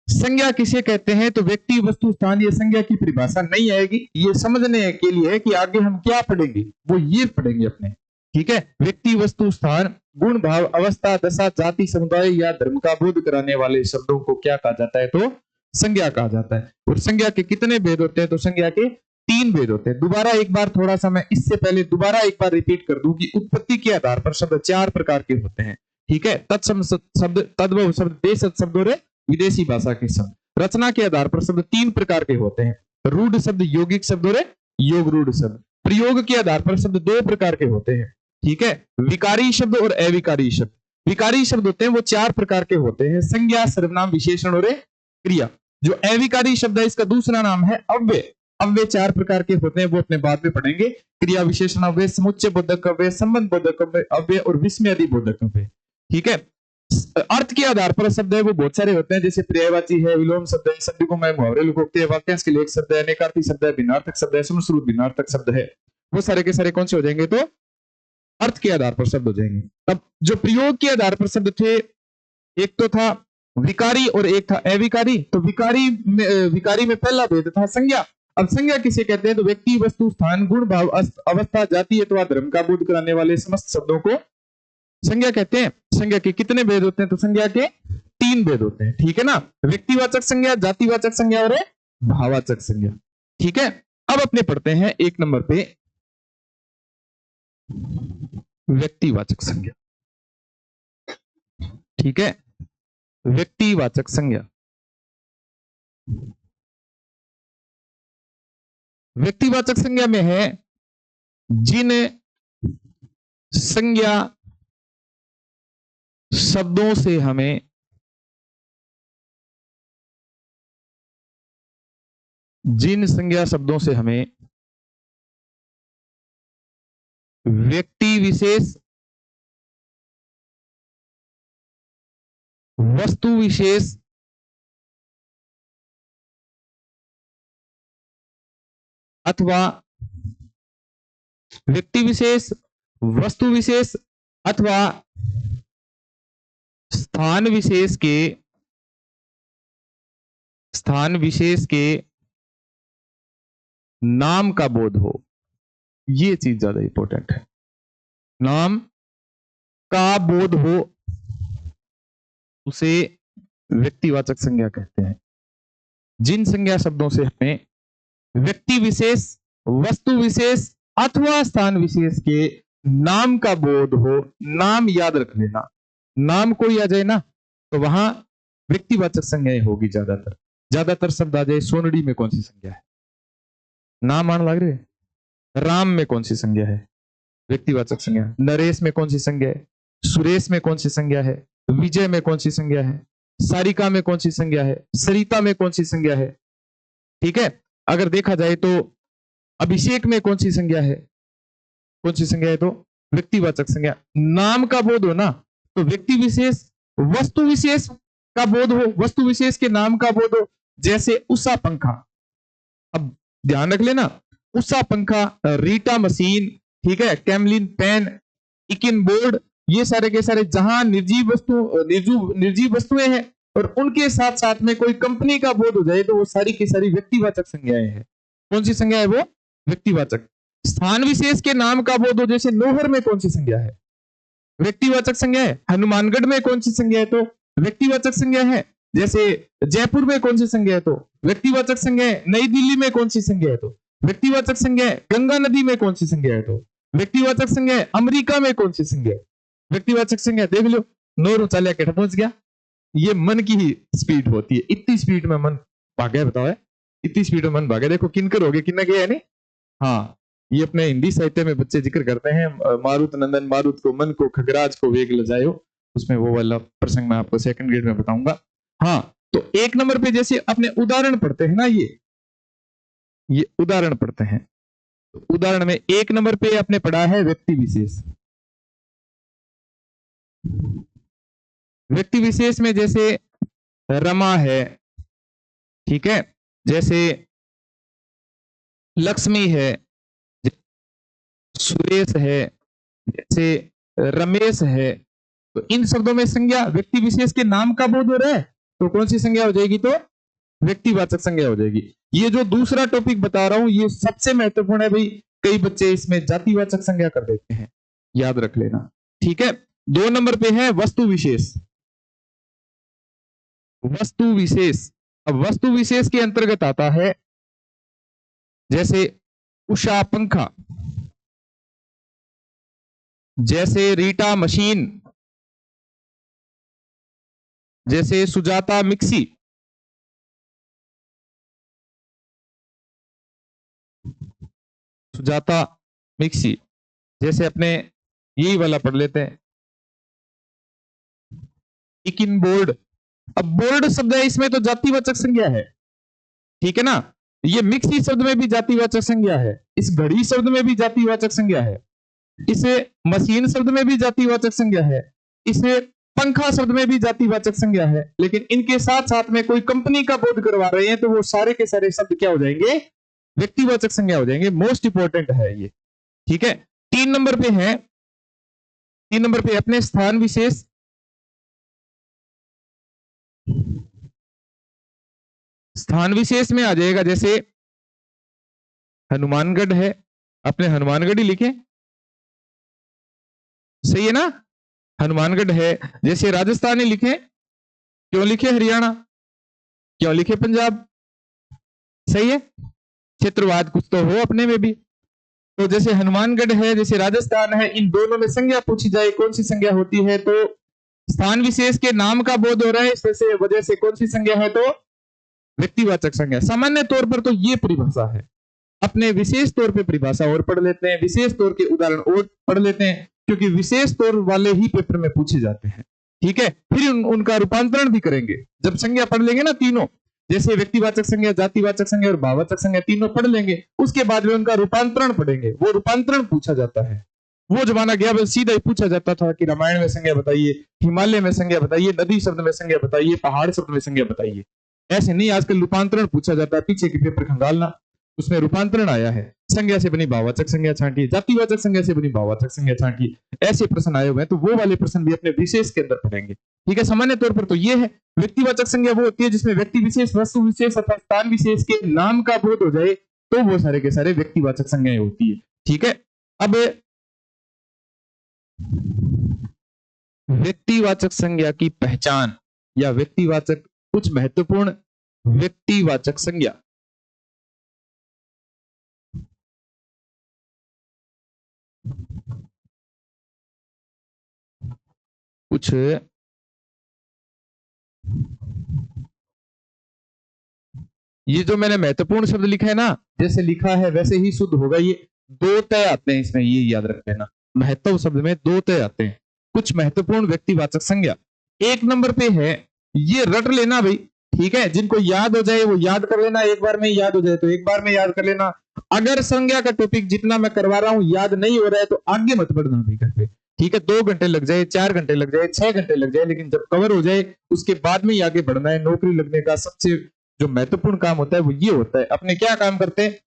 संज्ञा किसे कहते हैं, तो व्यक्ति वस्तु स्थान, ये संज्ञा की परिभाषा नहीं आएगी, ये समझने के लिए है कि आगे हम क्या पढ़ेंगे वो ये पढ़ेंगे अपने, ठीक है। व्यक्ति वस्तु स्थान गुण भाव अवस्था दशा जाति समुदाय या धर्म का बोध कराने वाले शब्दों को क्या कहा जाता है, तो संज्ञा कहा जाता है। और संज्ञा के कितने भेद होते हैं, तो संज्ञा के 3 भेद होते हैं। दोबारा एक बार थोड़ा सा मैं इससे पहले दोबारा एक बार रिपीट कर दूं कि उत्पत्ति के आधार पर शब्द 4 प्रकार के होते हैं, ठीक है। तत्सम शब्द, तद्भव शब्द, देशज शब्द और विदेशी भाषा के शब्द। रचना के आधार पर शब्द 3 प्रकार के होते हैं, रूढ़ शब्द, यौगिक शब्द और योग रूढ़ शब्द। प्रयोग के आधार पर शब्द 2 प्रकार के होते हैं, ठीक है, विकारी शब्द और अविकारी शब्द। विकारी शब्द होते हैं वो 4 प्रकार के होते हैं, संज्ञा, सर्वनाम, विशेषण और क्रिया। जो अविकारी शब्द है इसका दूसरा नाम है अव्यय। अव्यय 4 प्रकार के होते हैं, वो अपने बाद में पढ़ेंगे। क्रिया, विशेषण अव्यय, समुच्चय बोधक अव्यय, संबंध बोधक अव्यय और विस्मयादि बोधक अव्यय, ठीक है। अर्थ के आधार पर शब्द है वो बहुत सारे होते हैं, जैसे पर्यायवाची है, विलोम शब्द है, शब्द को मैं मुहावरे लोकोक्ति है, वाक्यांश के लिए एक शब्द है, अनेकार्थी शब्द है, भिन्नार्थक शब्द है, समश्रुत भिन्नार्थक शब्द है। वो सारे के सारे कौन से हो जाएंगे, तो अर्थ के आधार पर शब्द हो जाएंगे। अब जो प्रयोग के आधार पर शब्द थे, एक तो था विकारी और एक था अविकारी। तो विकारी में पहला भेद था संज्ञा। अब संज्ञा किसे कहते हैं, तो व्यक्ति वस्तु स्थान गुण भाव अवस्था जाति अथवा धर्म का बोध कराने वाले समस्त शब्दों को संज्ञा कहते हैं। संज्ञा के कितने भेद होते हैं, तो संज्ञा के 3 भेद होते हैं, ठीक है ना। व्यक्तिवाचक संज्ञा, जातिवाचक संज्ञा और भाववाचक संज्ञा, ठीक है। अब अपने पढ़ते हैं 1 नंबर पे व्यक्तिवाचक संज्ञा, ठीक है। व्यक्तिवाचक संज्ञा, व्यक्तिवाचक संज्ञा में है जिन संज्ञा शब्दों से हमें व्यक्ति विशेष, वस्तु विशेष अथवा व्यक्ति विशेष, वस्तु विशेष अथवा स्थान विशेष के नाम का बोध हो, ये चीज ज्यादा इंपॉर्टेंट है। नाम का बोध हो उसे व्यक्तिवाचक संज्ञा कहते हैं। जिन संज्ञा शब्दों से हमें व्यक्ति विशेष, वस्तु विशेष अथवा स्थान विशेष के नाम का बोध हो, नाम याद रख लेना, नाम कोई आ जाए ना तो वहां व्यक्तिवाचक संज्ञाएं होगी ज्यादातर। ज्यादातर शब्द आ जाए, सोनड़ी में कौन सी संज्ञा है, नाम आने लग रहे। राम में कौन सी संज्ञा है, व्यक्तिवाचक संज्ञा। नरेश में कौन सी संज्ञा है, सुरेश में कौन सी संज्ञा है, विजय में कौन सी संज्ञा है, सारिका में कौन सी संज्ञा है, सरिता में कौन सी संज्ञा है। ठीक है, अगर देखा जाए तो अभिषेक में कौन सी संज्ञा है, कौन सी संज्ञा है, तो व्यक्तिवाचक संज्ञा। नाम का बोध हो ना तो व्यक्ति विशेष, वस्तु विशेष का बोध हो, वस्तु विशेष के नाम का बोध हो, जैसे उषा पंखा। अब ध्यान रख लेना, उषा पंखा, रीटा मशीन, ठीक है, कैमलिन पेन, इकिन बोर्ड, ये सारे के सारे जहां निर्जीव वस्तुएं हैं और उनके साथ साथ में कोई कंपनी का बोध हो जाए तो वो सारी की सारी व्यक्तिवाचक संज्ञाएं हैं। कौन सी संज्ञा है वो, व्यक्तिवाचक। स्थान विशेष के नाम का बोध हो, जैसे नौहर में कौन सी संज्ञा है, व्यक्तिवाचक संज्ञा है। हनुमानगढ़ में कौन सी संज्ञा है, तो व्यक्तिवाचक संज्ञा है। जैसे जयपुर में कौन सी संज्ञा है, तो व्यक्तिवाचक संज्ञा है। नई दिल्ली में कौन सी संज्ञा है, तो व्यक्तिवाचक संज्ञा है। गंगा नदी में कौन सी संज्ञा है, तो व्यक्तिवाचक संज्ञा है। अमेरिका में कौन सी संज्ञा है, व्यक्तिवाचक संज्ञा। देख लो, नोर चालिया के पहुंच गया। ये मन की ही स्पीड होती है, इतनी स्पीड में मन भागे, बताओ है, इतनी स्पीड में मन भागे। देखो किनकर हो गया, किन्ना गया है नहीं। हाँ, ये अपने हिंदी साहित्य में बच्चे जिक्र करते हैं, मारुत नंदन मारुत को मन को खगराज को वेग लजायो, उसमें वो वाला प्रसंग मैं आपको सेकंड ग्रेड में बताऊंगा। हाँ, तो एक नंबर पे जैसे अपने उदाहरण पढ़ते हैं ना, ये उदाहरण पढ़ते हैं, तो उदाहरण में एक नंबर पे आपने पढ़ा है व्यक्ति विशेष। व्यक्ति विशेष में जैसे रमा है, ठीक है, जैसे लक्ष्मी है, सुरेश है, जैसे रमेश है, तो इन शब्दों में संज्ञा व्यक्ति विशेष के नाम का बोध हो रहा है तो कौन सी संज्ञा हो जाएगी, तो व्यक्तिवाचक संज्ञा हो जाएगी। ये जो दूसरा टॉपिक बता रहा हूं ये सबसे महत्वपूर्ण है भाई, कई बच्चे इसमें जातिवाचक संज्ञा कर देते हैं, याद रख लेना। ठीक है, 2 नंबर पे है वस्तु विशेष। वस्तु विशेष, अब वस्तु विशेष के अंतर्गत आता है जैसे उषा पंखा, जैसे रीटा मशीन, जैसे सुजाता मिक्सी, सुजाता मिक्सी, जैसे अपने यही वाला पढ़ लेते हैं इकिन बोर्ड। अब बोर्ड शब्द है, इसमें तो जातिवाचक संज्ञा है, ठीक है ना। ये मिक्सी शब्द में भी जातिवाचक संज्ञा है, इस घड़ी शब्द में भी जातिवाचक संज्ञा है, इसे मशीन शब्द में भी जातिवाचक संज्ञा है, इसे पंखा शब्द में भी जातिवाचक संज्ञा है। लेकिन इनके साथ साथ में कोई कंपनी का बोध करवा रहे हैं तो वो सारे के सारे शब्द क्या हो जाएंगे, व्यक्तिवाचक संज्ञा हो जाएंगे। मोस्ट इंपॉर्टेंट है ये, ठीक है। 3 नंबर पे है, 3 नंबर पे अपने स्थान विशेष। स्थान विशेष में आ जाएगा जैसे हनुमानगढ़ है, अपने हनुमानगढ़ ही लिखे, सही है ना, हनुमानगढ़ है। जैसे राजस्थान ही लिखे, क्यों लिखे हरियाणा, क्यों लिखे पंजाब, सही है, क्षेत्रवाद कुछ तो हो अपने में भी। तो जैसे हनुमानगढ़ है, जैसे राजस्थान है, इन दोनों में संज्ञा पूछी जाए कौन सी संज्ञा होती है, तो स्थान विशेष के नाम का बोध हो रहा है, इस वजह से कौन सी संज्ञा है, तो व्यक्तिवाचक संज्ञा। सामान्य तौर पर तो ये परिभाषा है, अपने विशेष तौर पे परिभाषा और पढ़ लेते हैं, विशेष तौर के उदाहरण और पढ़ लेते हैं, क्योंकि विशेष तौर वाले ही पेपर में पूछे जाते हैं, ठीक है। फिर उनका रूपांतरण भी करेंगे जब संज्ञा पढ़ लेंगे ना तीनों, जैसे व्यक्तिवाचक संज्ञा, जातिवाचक संज्ञा और भाववाचक संज्ञा, तीनों पढ़ लेंगे, उसके बाद में उनका रूपांतरण पढ़ेंगे। वो रूपांतरण पूछा जाता है, वो जमाना गया बस सीधा ही पूछा जाता था कि रामायण में संज्ञा बताइए, हिमालय में संज्ञा बताइए, नदी शब्द में संज्ञा बताइए, पहाड़ शब्द में संज्ञा बताइए। ऐसे नहीं, आजकल रूपांतरण पूछा जाता है, पीछे के पेपर खंगालना, उसमें रूपांतरण आया है, संज्ञा से बनी भाववाचक संज्ञा छांटिए, जातिवाचक संज्ञा से बनी भाववाचक संज्ञा छांटिए, ऐसे प्रश्न आए हुए हैं, तो वो वाले प्रश्न भी अपने विशेष के अंदर पढ़ेंगे, ठीक है। सामान्य तौर पर तो ये है, व्यक्तिवाचक संज्ञा वो होती है जिसमें व्यक्ति विशेष, वस्तु विशेष अथवा स्थान विशेष के नाम का बोध हो जाए तो वो सारे के सारे व्यक्तिवाचक संज्ञाएं होती है, ठीक है। अब व्यक्तिवाचक संज्ञा की पहचान या व्यक्तिवाचक, कुछ महत्वपूर्ण व्यक्तिवाचक संज्ञा। कुछ ये जो मैंने महत्वपूर्ण शब्द लिखा है ना, जैसे लिखा है वैसे ही शुद्ध होगा। ये दो तय आते हैं इसमें, ये याद रख लेना। महत्व शब्द में दो तय आते हैं। कुछ महत्वपूर्ण व्यक्तिवाचक संज्ञा। एक नंबर पे है, ये रट लेना भाई, ठीक है। जिनको याद हो जाए वो याद कर लेना, एक बार में याद हो जाए तो एक बार में याद कर लेना। अगर संज्ञा का टॉपिक जितना मैं करवा रहा हूं याद नहीं हो रहा है तो आगे मत बढ़ना भाई घर पे, ठीक है। 2 घंटे लग जाए, 4 घंटे लग जाए, 6 घंटे लग जाए, लेकिन जब कवर हो जाए उसके बाद में ही आगे बढ़ना है। नौकरी लगने का सबसे जो महत्वपूर्ण काम होता है वो ये होता है। अपने क्या काम करते हैं,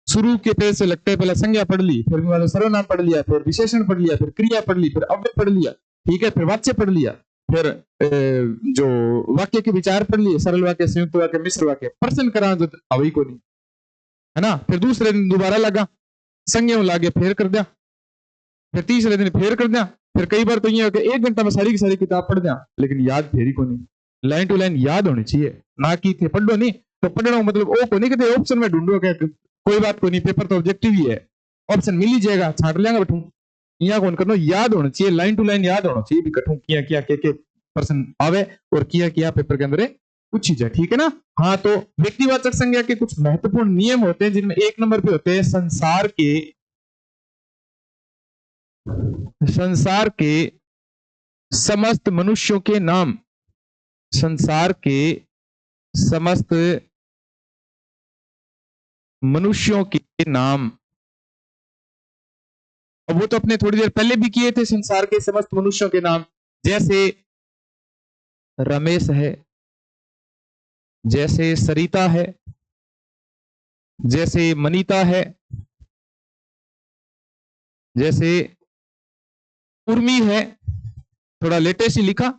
शुरू के पेज से लगता है, पहले संज्ञा पढ़ ली, फिर सर्वनाम पढ़ लिया, फिर विशेषण पढ़ लिया, फिर क्रिया पढ़ ली, फिर अव्यय पढ़ लिया, ठीक है, फिर वाच्य पढ़ लिया, फिर जो वाक्य के विचार पढ़ लिए, सरल वाक्य, संयुक्त वाक्य, मिश्र वाक्य, प्रश्न करा जो अवई को नहीं, है ना। फिर दूसरे दिन दोबारा लगा, संज्ञा लागे फिर कर दिया, फिर तीसरे दिन फिर कर दिया। फिर कई बार तो ये हो कि 1 घंटा में सारी की सारी किताब पढ़ दिया, लेकिन याद फेरी को नहीं। लाइन टू लाइन याद होनी चाहिए, ना कि थे पढ़ लो नहीं तो पढ़ना मतलब ओ को नहीं कहते ऑप्शन में ढूंढो क्या, कोई बात को नहीं, पेपर तो ऑब्जेक्टिव ही है, ऑप्शन मिल ही जाएगा, छाट लेंगे बैठू। यहाँ कौन करना, याद होना चाहिए, लाइन टू लाइन याद होना चाहिए भी कठू किया किया के पर्सन आवे और किया किया पेपर के अंदर पूछी जाए, ठीक है ना। हाँ, तो व्यक्तिवाचक संज्ञा के कुछ महत्वपूर्ण नियम होते हैं, जिनमें 1 नंबर पे होते हैं संसार के समस्त मनुष्यों के नाम। संसार के समस्त मनुष्यों के नाम। अब वो तो अपने थोड़ी देर पहले भी किए थे, संसार के समस्त मनुष्यों के नाम, जैसे रमेश है, जैसे सरिता है, जैसे मनीता है, जैसे उर्मी है। थोड़ा लेटेस्ट ही लिखा,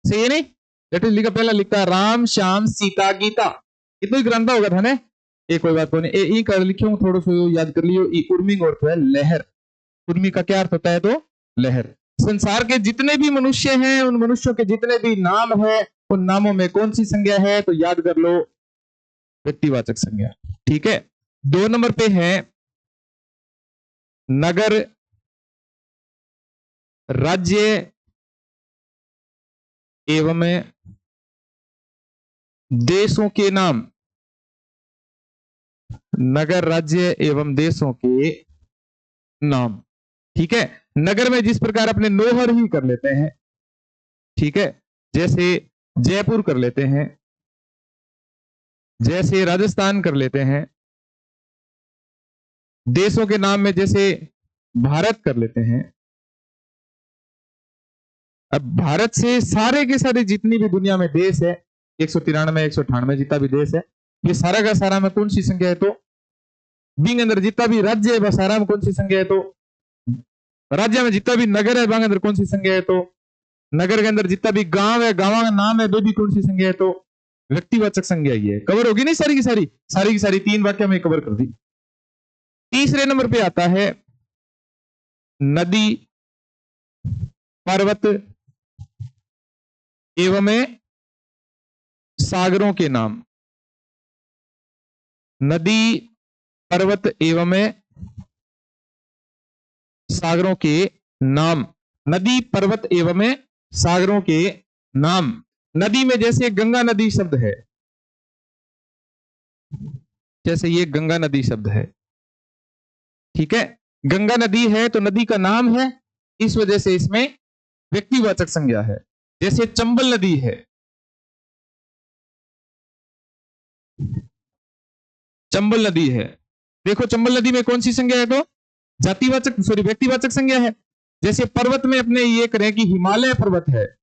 सही है नहीं, लेटेस्ट लिखा, पहला लिखा राम श्याम सीता गीता, इतना ही ग्रंथ होगा था ना। एक कोई बात नहीं, ए कर लिखियो, थोड़ा सा याद कर लियो। उर्मी और तो है लहर। उर्मी का क्या अर्थ होता है, तो लहर। संसार के जितने भी मनुष्य हैं, उन मनुष्यों के जितने भी नाम है, उन नामों में कौन सी संज्ञा है, तो याद कर लो, व्यक्तिवाचक संज्ञा, ठीक है। 2 नंबर पे है नगर, राज्य एवं देशों के नाम। नगर, राज्य एवं देशों के नाम, ठीक है। नगर में जिस प्रकार अपने नोहर ही कर लेते हैं, ठीक है, जैसे जयपुर कर लेते हैं, जैसे राजस्थान कर लेते हैं। देशों के नाम में जैसे भारत कर लेते हैं। अब भारत से सारे के सारे जितनी भी दुनिया में देश है, 193 198 जितना भी देश है, ये सारा का सारा में कौन सी संख्या है, तो बिंग अंदर जितना भी राज्य है वह सारा में कौन सी संख्या है, तो राज्य में जितना भी नगर है बांग अंदर कौन सी संज्ञा है, तो नगर के अंदर जितना भी गांव है, गांव का नाम है, वो भी कौन सी संज्ञा है, तो व्यक्तिवाचक संज्ञा ही है। कवर होगी नहीं सारी की सारी 3 वाक्य में कवर कर दी। तीसरे नंबर पे आता है नदी, पर्वत एवं सागरों के नाम। नदी, पर्वत एवं सागरों के नाम। नदी, पर्वत एवं सागरों के नाम। नदी में जैसे गंगा नदी शब्द है, जैसे ये गंगा नदी शब्द है, ठीक है। गंगा नदी है तो नदी का नाम है, इस वजह से इसमें व्यक्तिवाचक संज्ञा है। जैसे चंबल नदी है, चंबल नदी है, देखो चंबल नदी में कौन सी संज्ञा है, तो जातिवाचक, सॉरी व्यक्तिवाचक संज्ञा है। जैसे पर्वत में अपने ये करें कि हिमालय पर्वत है,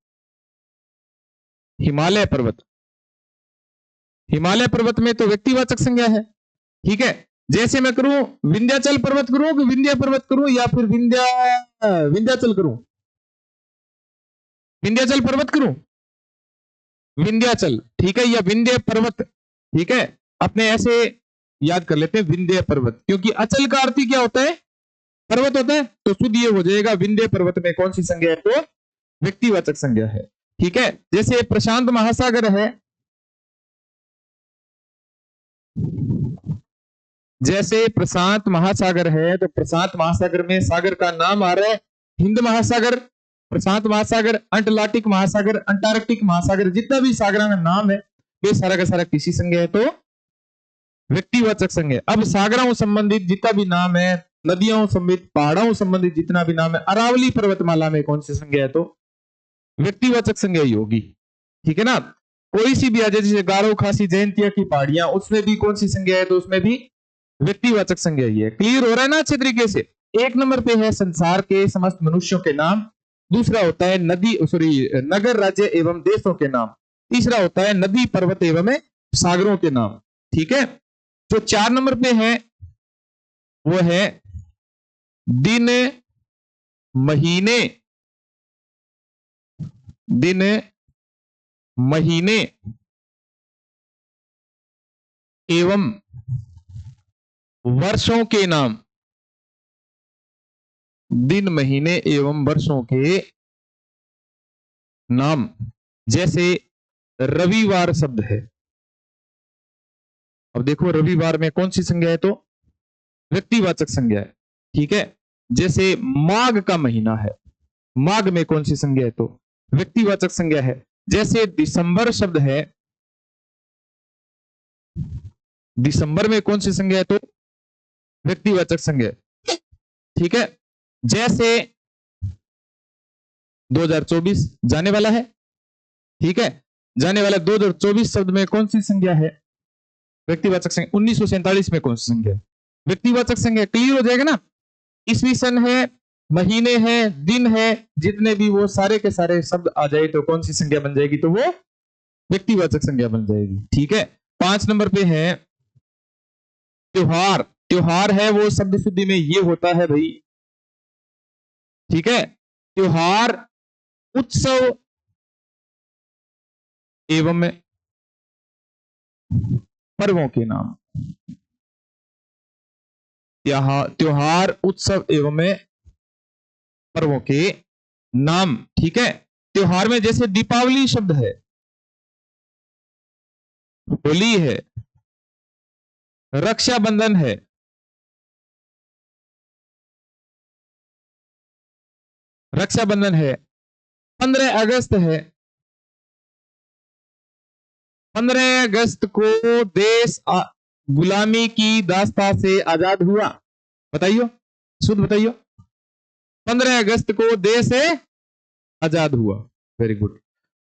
हिमालय पर्वत, हिमालय पर्वत में तो व्यक्तिवाचक संज्ञा है, ठीक है। जैसे मैं करूं विंध्याचल पर्वत करूं कि विंध्या पर्वत करूं, या फिर विंध्याचल करूं, विंध्याचल पर्वत करूं, विंध्याचल, ठीक है, या विंध्य पर्वत, ठीक है। अपने ऐसे याद कर लेते हैं विंध्य पर्वत, क्योंकि अचल का अर्थ क्या होता है, पर्वत होता है तो शुद्ध ये हो जाएगा विंध्य पर्वत में कौन सी संज्ञा है, तो व्यक्तिवाचक संज्ञा है। ठीक है, जैसे प्रशांत महासागर है, जैसे प्रशांत महासागर है तो प्रशांत महासागर में सागर का नाम आ रहा है हिंद महासागर, प्रशांत महासागर, अंटलार्कटिक महासागर, अंटार्कटिक महासागर, जितना भी सागर का नाम है ये सारा का सारा किसी संज्ञा है, तो व्यक्तिवाचक संज्ञा। अब सागरों संबंधित जितना भी नाम है, नदियों संबंधित, पहाड़ों संबंधित जितना भी नाम है, अरावली पर्वतमाला में कौन सी संज्ञा है, तो व्यक्तिवाचक संज्ञा ही होगी। ठीक है ना, कोई सी भी आ जाए, जैसे गारो खासी जयंतिया की पहाड़ियां, उसमें भी कौन सी संज्ञा है, तो उसमें भी व्यक्तिवाचक संज्ञा ही है। क्लियर हो रहा है ना अच्छे तरीके से। एक नंबर पे है संसार के समस्त मनुष्यों के नाम, दूसरा होता है नगर, राज्य एवं देशों के नाम, तीसरा होता है नदी, पर्वत एवं सागरों के नाम। ठीक है, जो 4 नंबर पे है वो है दिन, महीने, दिन, महीने एवं वर्षों के नाम, दिन, महीने एवं वर्षों के नाम। जैसे रविवार शब्द है, अब देखो रविवार में कौन सी संज्ञा है, तो व्यक्तिवाचक संज्ञा है। ठीक है, जैसे माघ का महीना है, माघ में कौन सी संज्ञा है, तो व्यक्तिवाचक संज्ञा है। जैसे दिसंबर शब्द है, दिसंबर में कौन सी संज्ञा है, तो व्यक्तिवाचक संज्ञा। ठीक है, जैसे 2024 जाने वाला है, ठीक है, जाने वाला 2024 शब्द में कौन सी संज्ञा है, व्यक्तिवाचक संज्ञा। 1947 में कौन सी संज्ञा है, व्यक्तिवाचक संज्ञा। क्लियर हो जाएगा ना। ईस्वी सन है, महीने है, दिन है, जितने भी वो सारे के सारे शब्द आ जाए तो कौन सी संज्ञा बन जाएगी, तो वो व्यक्तिवाचक संज्ञा बन जाएगी। ठीक है, 5 नंबर पे है त्योहार। त्योहार है वो शब्द शुद्धि में ये होता है भाई, ठीक है, त्योहार, उत्सव एवं पर्वों के नाम। त्योहार, उत्सव एवं पर्वों के नाम। ठीक है, त्योहार में जैसे दीपावली शब्द है, होली है, रक्षाबंधन है, रक्षाबंधन है, 15 अगस्त है, 15 अगस्त को देश गुलामी की दास्ता से आजाद हुआ। बताइयो, शुद्ध बताइयो, 15 अगस्त को देश से आजाद हुआ। वेरी गुड,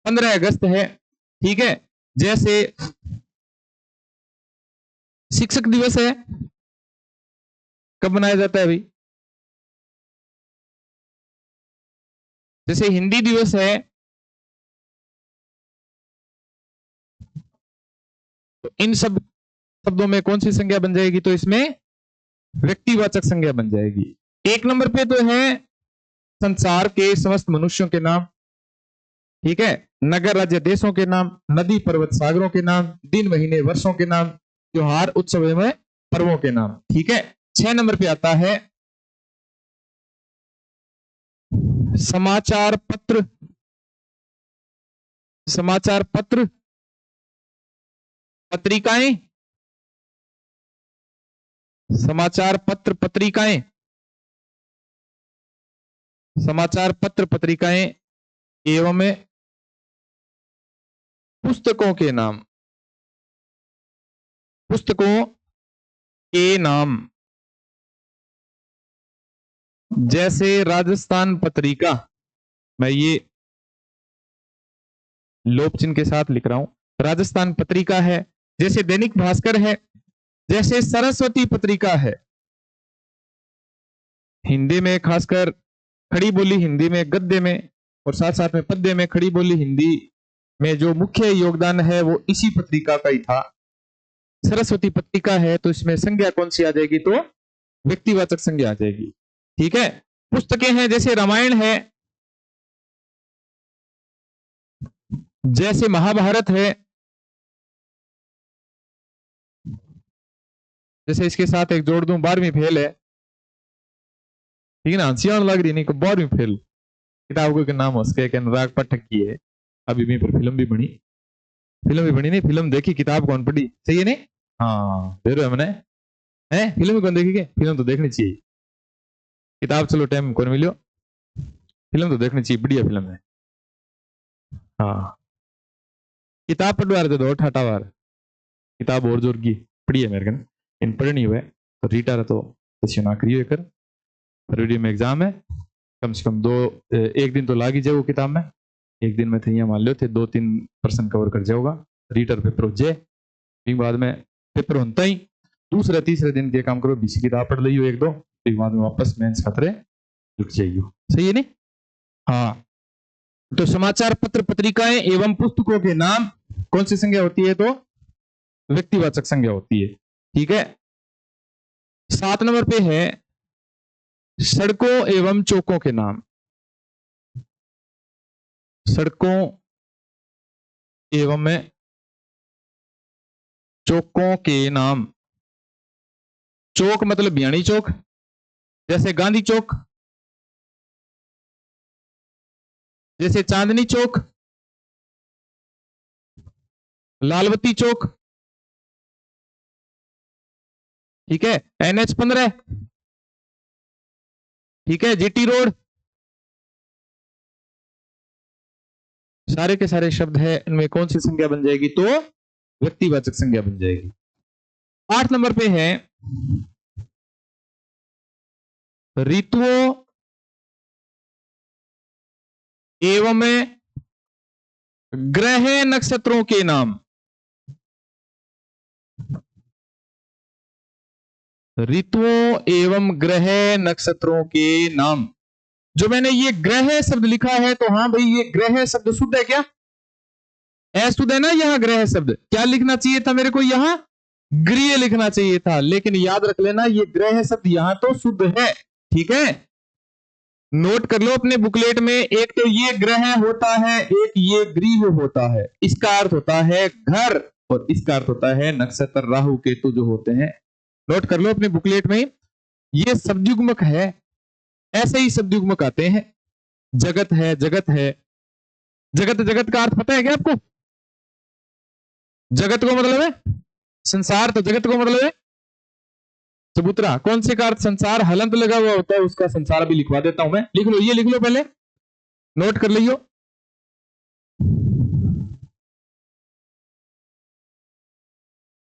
15 अगस्त है। ठीक है, जैसे शिक्षक दिवस है, कब मनाया जाता है भाई, जैसे हिंदी दिवस है तो इन सब शब्दों में कौन सी संज्ञा बन जाएगी, तो इसमें व्यक्तिवाचक संज्ञा बन जाएगी। 1 नंबर पे तो है संसार के समस्त मनुष्यों के नाम, ठीक है, नगर, राज्य, देशों के नाम, नदी, पर्वत, सागरों के नाम, दिन, महीने, वर्षों के नाम, त्योहार, उत्सव एवं पर्वों के नाम। ठीक है, 6 नंबर पे आता है समाचार पत्र, समाचार पत्र, पत्रिकाएं, समाचार पत्र, पत्रिकाएं, समाचार पत्र, पत्रिकाएं एवं पुस्तकों के नाम, पुस्तकों के नाम। जैसे राजस्थान पत्रिका, मैं ये लोप चिन्ह के साथ लिख रहा हूं, राजस्थान पत्रिका है। जैसे दैनिक भास्कर है, जैसे सरस्वती पत्रिका है, हिंदी में खासकर खड़ी बोली हिंदी में, गद्य में और साथ साथ में पद्य में खड़ी बोली हिंदी में जो मुख्य योगदान है वो इसी पत्रिका का ही था। सरस्वती पत्रिका है तो इसमें संज्ञा कौन सी आ जाएगी, तो व्यक्तिवाचक संज्ञा आ जाएगी। ठीक है, पुस्तकें हैं, जैसे रामायण है, जैसे महाभारत है, जैसे इसके साथ एक जोड़ दूं 12वीं फेल है, ठीक है ना, हंसी आने लग रही नहीं को 12वीं फेल किताब को नाम हो सके कि अनुराग पाठक की है। अभी भी पर फिल्म भी बनी, नहीं फिल्म देखी, किताब कौन पढ़ी, सही है नहीं? हाँ दे रहे हमने है, फिल्म कौन देखी के? फिल्म तो देखनी चाहिए, किताब चलो टाइम कौन मिलो, फिल्म तो देखनी चाहिए, बढ़िया फिल्म है। हाँ किताब पढ़वा रहे थे दो ठाटा बार, किताब और जोर की पढ़ी है मेरे को, इन पढ़नी हुए तो रीटा रहे तो ना करिए कर, फरवरी में एग्जाम है, कम से कम एक दिन तो लाग ही जाओ किताब में, एक दिन में थे यहाँ मान लो थे 2-3% कवर कर जाओगा, रीटर पेपर हो जाए, फिर बाद में पेपर होता ही दूसरे तीसरे दिन के काम करो, बीसी किताब पढ़ लियो एक दो, फिर बाद में वापस मेंस खतरे रुक जाइए, सही है नहीं? हाँ तो समाचार पत्र पत्रिकाएं एवं पुस्तकों के नाम कौन सी संज्ञा होती है? तो व्यक्तिवाचक संज्ञा होती है, ठीक है। 7 नंबर पे है सड़कों एवं चौकों के नाम, सड़कों एवं चौकों के नाम, चौक मतलब बियाणी चौक, जैसे गांधी चौक, जैसे चांदनी चौक, लालबत्ती चौक, ठीक है, NH 15, ठीक है, जीटी रोड, सारे के सारे शब्द है, इनमें कौन सी संज्ञा बन जाएगी? तो व्यक्तिवाचक संज्ञा बन जाएगी। 8 नंबर पे है ऋतुओं एवं ग्रह नक्षत्रों के नाम, ऋतुओं एवं ग्रह नक्षत्रों के नाम। जो मैंने ये ग्रह शब्द लिखा है तो हाँ भाई ये ग्रह शब्द शुद्ध है क्या? शुद्ध है ना? यहां ग्रह शब्द क्या लिखना चाहिए था मेरे को? यहां गृह लिखना चाहिए था, लेकिन याद रख लेना ये ग्रह शब्द यहां तो शुद्ध है, ठीक है। नोट कर लो अपने बुकलेट में, एक तो ये ग्रह होता है, एक ये गृह होता है, इसका अर्थ होता है घर और इसका अर्थ होता है नक्षत्र राहु केतु जो होते हैं। नोट कर लो अपने बुकलेट में, ये शब्दयुग्मक है, ऐसे ही शब्दयुग्मक आते हैं। जगत है, जगत है, जगत, जगत का अर्थ पता है क्या आपको? जगत को मतलब है संसार, तो जगत को मतलब है चबूतरा। कौन से का अर्थ? संसार। हलंत लगा हुआ होता है उसका संसार भी लिखवा देता हूं मैं, लिख लो, ये लिख लो पहले, नोट कर लियो।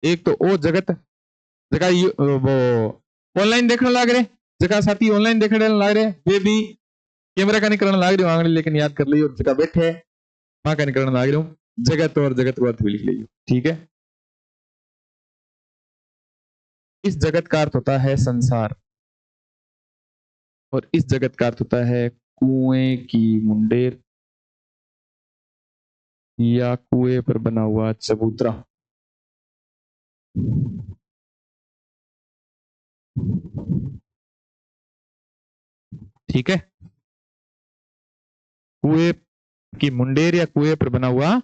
एक तो ओ जगत, जगह वो ऑनलाइन देखने लग रहे, जगह साथी ऑनलाइन देखने लग रहे, वे भी कैमरा का नहीं करने लग रही हूँ, लेकिन याद कर लियो, जगह बैठे वहां का नहीं करने लग रही हूँ, जगत और जगत को अर्थ भी लिख लियो, ठीक है। इस जगत का अर्थ होता है संसार और इस जगत का अर्थ होता है कुएं की मुंडेर या कुएं पर बना हुआ चबूतरा। ठीक है, कुएं की मुंडेर या कुएं पर बना हुआ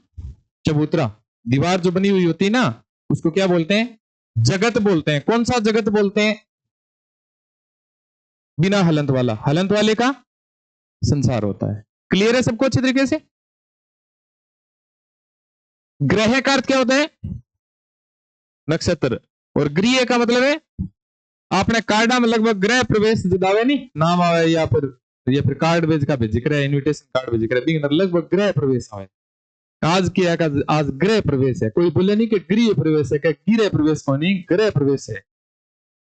चबूतरा। दीवार जो बनी हुई होती है ना उसको क्या बोलते हैं? जगत बोलते हैं। कौन सा जगत बोलते हैं? बिना हलंत वाला, हलंत वाले का संसार होता है। क्लियर है सबको अच्छे तरीके से? ग्रह का अर्थ क्या होता है? नक्षत्र। और गृह का मतलब है आपने कार्डा में लगभग गृह प्रवेश जदावे नहीं नाम आवे या फिर कार्ड भेज का भेज कर इनविटेशन कार्ड भेज कर लगभग गृह प्रवेश आवे। आज क्या का आज गृह प्रवेश है, कोई बोले नहीं कि गृह प्रवेश है, क्या गृह प्रवेश को नहीं, गृह प्रवेश है।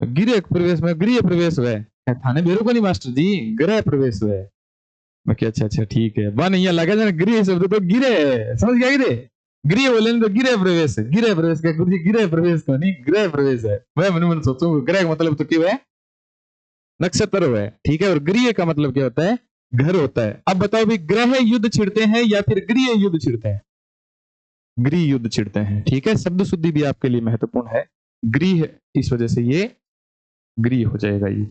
गृह प्रवेश में गृह प्रवेश हुआ है थाने बेरो को नहीं मास्टर जी, गृह प्रवेश हुआ है। मैं क्या अच्छा अच्छा ठीक है, वन यहाँ लगा जाना गृह शब्द तो गिरे, समझ गया गिरे, गृह बोले तो गृह प्रवेश है, गृह प्रवेश का गुरु जी गृह प्रवेश तो नहीं गृह प्रवेश है। मैं मन मन सोचूंगा गृह मतलब तो क्यों है? नक्षत्र है, ठीक है। और गृह का मतलब क्या होता है? घर होता है। अब बताओ भी ग्रह युद्ध छिड़ते हैं या फिर गृह युद्ध छिड़ते हैं? गृह युद्ध छिड़ते हैं, ठीक है। शब्द शुद्धि भी आपके लिए महत्वपूर्ण है, गृह, इस वजह से ये गृह हो जाएगा ये।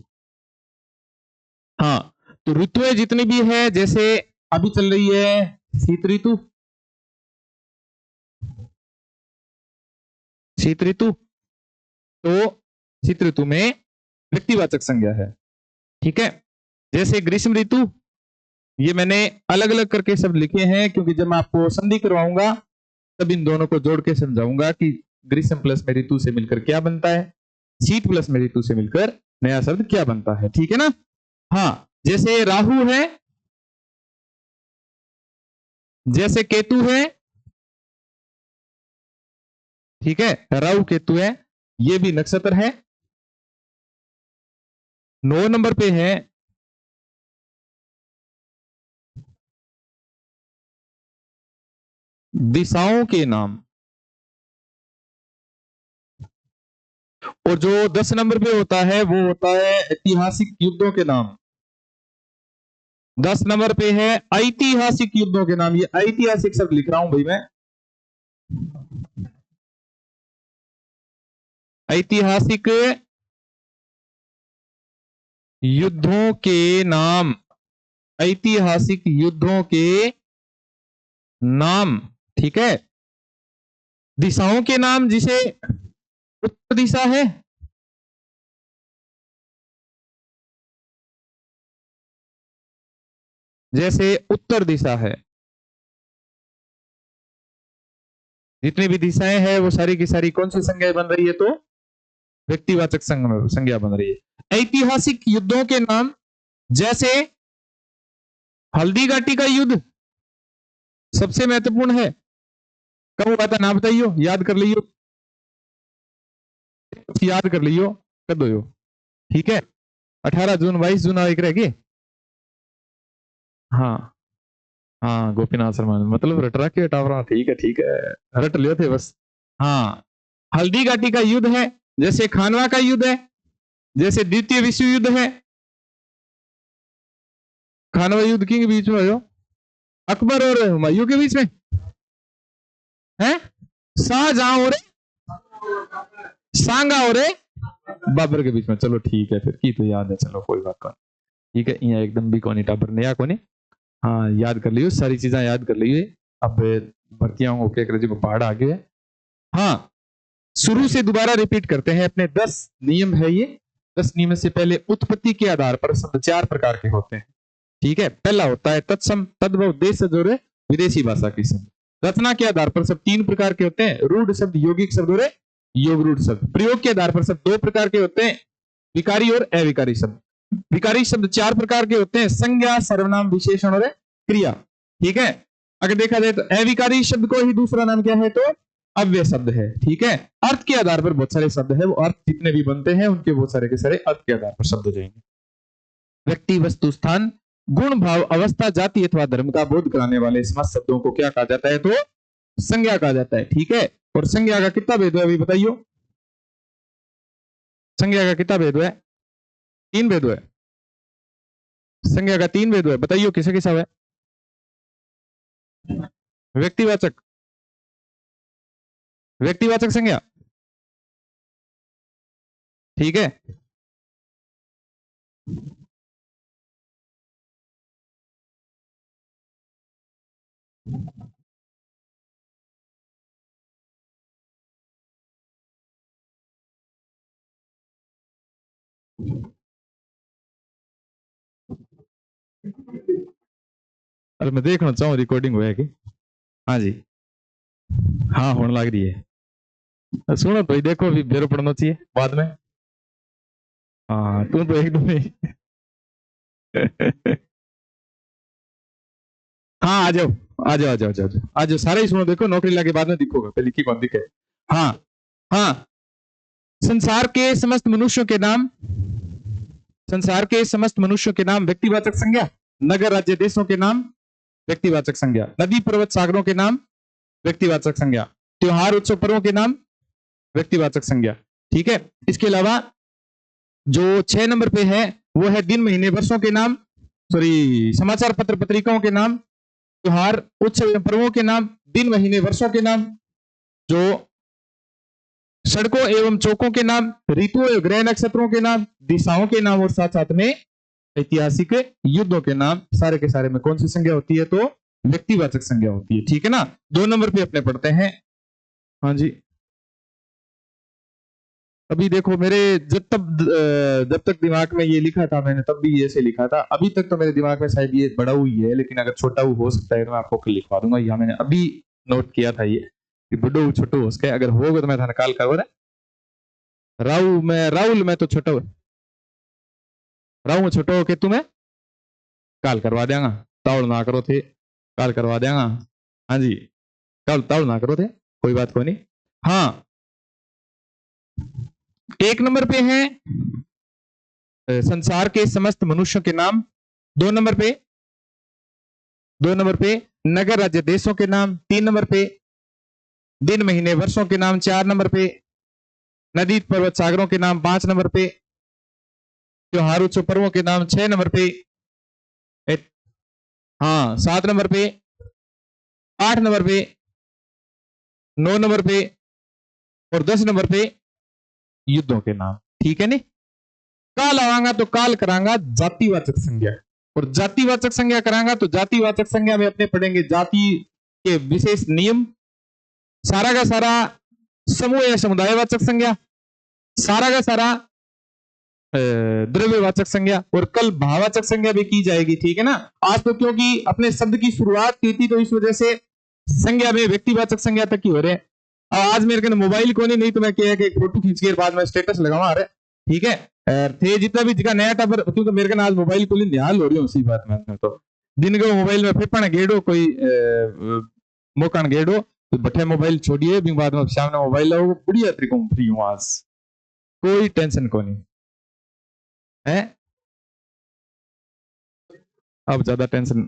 हाँ तो ऋतुएं जितनी भी है, जैसे अभी चल रही है शीत ऋतु, शीत ऋतु, तो शीत ऋतु में व्यक्तिवाचक संज्ञा है, ठीक है। जैसे ग्रीष्म ऋतु, ये मैंने अलग अलग करके शब्द लिखे हैं क्योंकि जब मैं आपको संधि करवाऊंगा तब इन दोनों को जोड़ के समझाऊंगा कि ग्रीष्म प्लस में ऋतु से मिलकर क्या बनता है, शीत प्लस में ऋतु से मिलकर नया शब्द क्या बनता है। ठीक है ना। हाँ, जैसे राहु है, जैसे केतु है, ठीक है, राहु केतु है, ये भी नक्षत्र है। 9 नंबर पे है दिशाओं के नाम, और जो 10 नंबर पे होता है वो होता है ऐतिहासिक युद्धों के नाम। 10 नंबर पे है ऐतिहासिक युद्धों के नाम। ये ऐतिहासिक शब्द लिख रहा हूं भाई मैं, ऐतिहासिक युद्धों के नाम, ऐतिहासिक युद्धों के नाम। ठीक है। दिशाओं के नाम, जिसे उत्तर दिशा है, जैसे उत्तर दिशा है, जितनी भी दिशाएं हैं वो सारी की सारी कौन सी संज्ञा बन रही है, तो व्यक्तिवाचक संज्ञा बन रही है। ऐतिहासिक युद्धों के नाम, जैसे हल्दी घाटी का युद्ध सबसे महत्वपूर्ण है, कब हुआ था ना बताइयो, याद कर लियो, याद कर लियो, कर दो। ठीक है, 18 जून 22 जून एक रह गए। हाँ हाँ, गोपीनाथ शर्मा, मतलब रटरा के हटावरा, ठीक है ठीक है, रट लियो थे बस। हाँ, हल्दी घाटी का युद्ध है, जैसे खानवा का युद्ध है, जैसे द्वितीय विश्व युद्ध है। खानवा युद्ध के बीच में हो, अकबर और हुमायूं के बीच में है, शाहजहां और सांगा और बाबर के बीच में। चलो ठीक है, फिर की तो याद है, चलो कोई बात नहीं। ठीक है, यहाँ एकदम भी कोनी टाबर नया कोनी। हाँ, याद कर लियो, सारी चीजें याद कर लियो। अब भर्तियां होके में पहाड़ आ गए। हाँ, शुरू से दोबारा रिपीट करते हैं अपने 10 नियम है ये। 10 नियम से पहले उत्पत्ति के आधार पर शब्द 4 प्रकार के होते हैं। ठीक है, पहला होता है तत्सम तद्भव देशज और विदेशी भाषा के शब्द। रचना के आधार पर सब 3 प्रकार के होते हैं, रूढ़ शब्द, यौगिक शब्द और योग रूढ़ शब्द। प्रयोग के आधार पर सब 2 प्रकार के होते हैं, विकारी और अविकारी शब्द। विकारी शब्द 4 प्रकार के होते हैं, संज्ञा, सर्वनाम, विशेषण और क्रिया। ठीक है, अगर देखा जाए तो अविकारी शब्द को ही दूसरा नाम क्या है, तो अव्यय शब्द है। ठीक है, अर्थ के आधार पर बहुत सारे शब्द है, वो अर्थ जितने भी बनते हैं उनके बहुत सारे के सारे अर्थ के आधार पर शब्द हो जाएंगे। व्यक्ति, वस्तु, स्थान, गुण, भाव, अवस्था, जाति अथवा धर्म का बोध कराने वाले समस्त शब्दों को क्या कहा जाता है, तो संज्ञा कहा जाता है। ठीक है, और संज्ञा का कितना भेद है अभी बताइयो, संज्ञा का कितना भेद है, 3 भेद है। संज्ञा का 3 भेद है, बताइयो किसे किसा है। व्यक्तिवाचक, व्यक्तिवाचक संज्ञा, ठीक है। अरे मैं देखना चाहूँ रिकॉर्डिंग हुआ है कि, हाँ जी, हाँ होने लग रही है। सुनो तो देखो, अभी बेरो पड़ना चाहिए बाद में। हाँ, तू तो एकदम ही हाँ, आ जाओ आ जाओ आ जाओ आ जाओ आ जाओ, सारे ही सुनो, देखो नौकरी लगे बाद में दिखोगे, पहले की कौन दिखे। हाँ हाँ, संसार के समस्त मनुष्यों के नाम, संसार के समस्त मनुष्यों के नाम व्यक्तिवाचक संज्ञा। नगर, राज्य, देशों के नाम व्यक्तिवाचक संज्ञा। नदी, पर्वत, सागरों के नाम व्यक्तिवाचक संज्ञा। त्योहार, उत्सव, पर्वों के नाम व्यक्तिवाचक संज्ञा। ठीक है, इसके अलावा जो 6 नंबर पे है वो है दिन, महीने, वर्षों के नाम, सॉरी, समाचार पत्र, पत्रिकाओं के नाम, त्योहार, उत्सव, पर्वों के नाम, दिन, महीने, वर्षों के नाम, जो सड़कों एवं चौकों के नाम, ऋतुओं एवं ग्रह नक्षत्रों के नाम, दिशाओं के नाम, और साथ साथ में ऐतिहासिक युद्धों के नाम। सारे के सारे में कौन सी संज्ञा होती है, तो व्यक्तिवाचक संज्ञा होती है। ठीक है ना। 2 नंबर पे अपने पढ़ते हैं, हाँ जी, अभी देखो मेरे जब तक दिमाग में ये लिखा था मैंने तब भी ऐसे लिखा था। अभी तक तो मेरे दिमाग में शायद ये बड़ा हुई है, लेकिन अगर छोटा हो सकता है तो मैं आपको कल लिखवा दूंगा। यहाँ मैंने अभी नोट किया था ये कि बड़ो छोटो हो सके, अगर होगा तो मैं थाने काल करो रे। राहुल मैं तो छोटो राहू छोटो होके तुम्हें काल करवा देंगा। ताउल ना करो थे, काल करवा देंगा। हाँ जी, कल ताउल ना करो थे, कोई बात कोई नहीं। हाँ, एक नंबर पे है संसार के समस्त मनुष्यों के नाम। दो नंबर पे नगर राज्य देशों के नाम। तीन नंबर पे दिन महीने वर्षों के नाम। चार नंबर पे नदी पर्वत सागरों के नाम। पांच नंबर पे त्योहार उत्सव पर्वों के नाम। छह नंबर पे हाँ, सात नंबर पे, आठ नंबर पे, नौ नंबर पे और 10 नंबर पे युद्धों के नाम। ठीक है नी। काल आवांगा तो काल करांगा जातिवाचक संज्ञा, और जातिवाचक संज्ञा करांगा तो जातिवाचक संज्ञा में अपने पढ़ेंगे जाति के विशेष नियम, सारा का सारा समूह या समुदायवाचक संज्ञा, सारा का सारा द्रव्यवाचक संज्ञा, और कल भाववाचक संज्ञा भी की जाएगी। ठीक है ना। आज तो क्योंकि अपने शब्द की शुरुआत की थी तो इस वजह से संज्ञा में व्यक्तिवाचक संज्ञा तक ही हो रहे हैं। आज मेरे को मोबाइल को नहीं तो मैं क्या कि फोटो खींच के बाद में स्टेटस लगावा रहे। ठीक है। थे जितना भी जगह नया टाबर, क्योंकि मेरे को आज मोबाइल को निहाल हो रही हूँ। उसी बात में तो दिन को मोबाइल में फिपन गेड़ो कोई मौका गेड़ो तो बठे मोबाइल छोड़िए भी बाद में सामने मोबाइल लाओ, बढ़िया तरीके फ्री हूँ आज, कोई टेंशन को नहीं है। अब ज्यादा टेंशन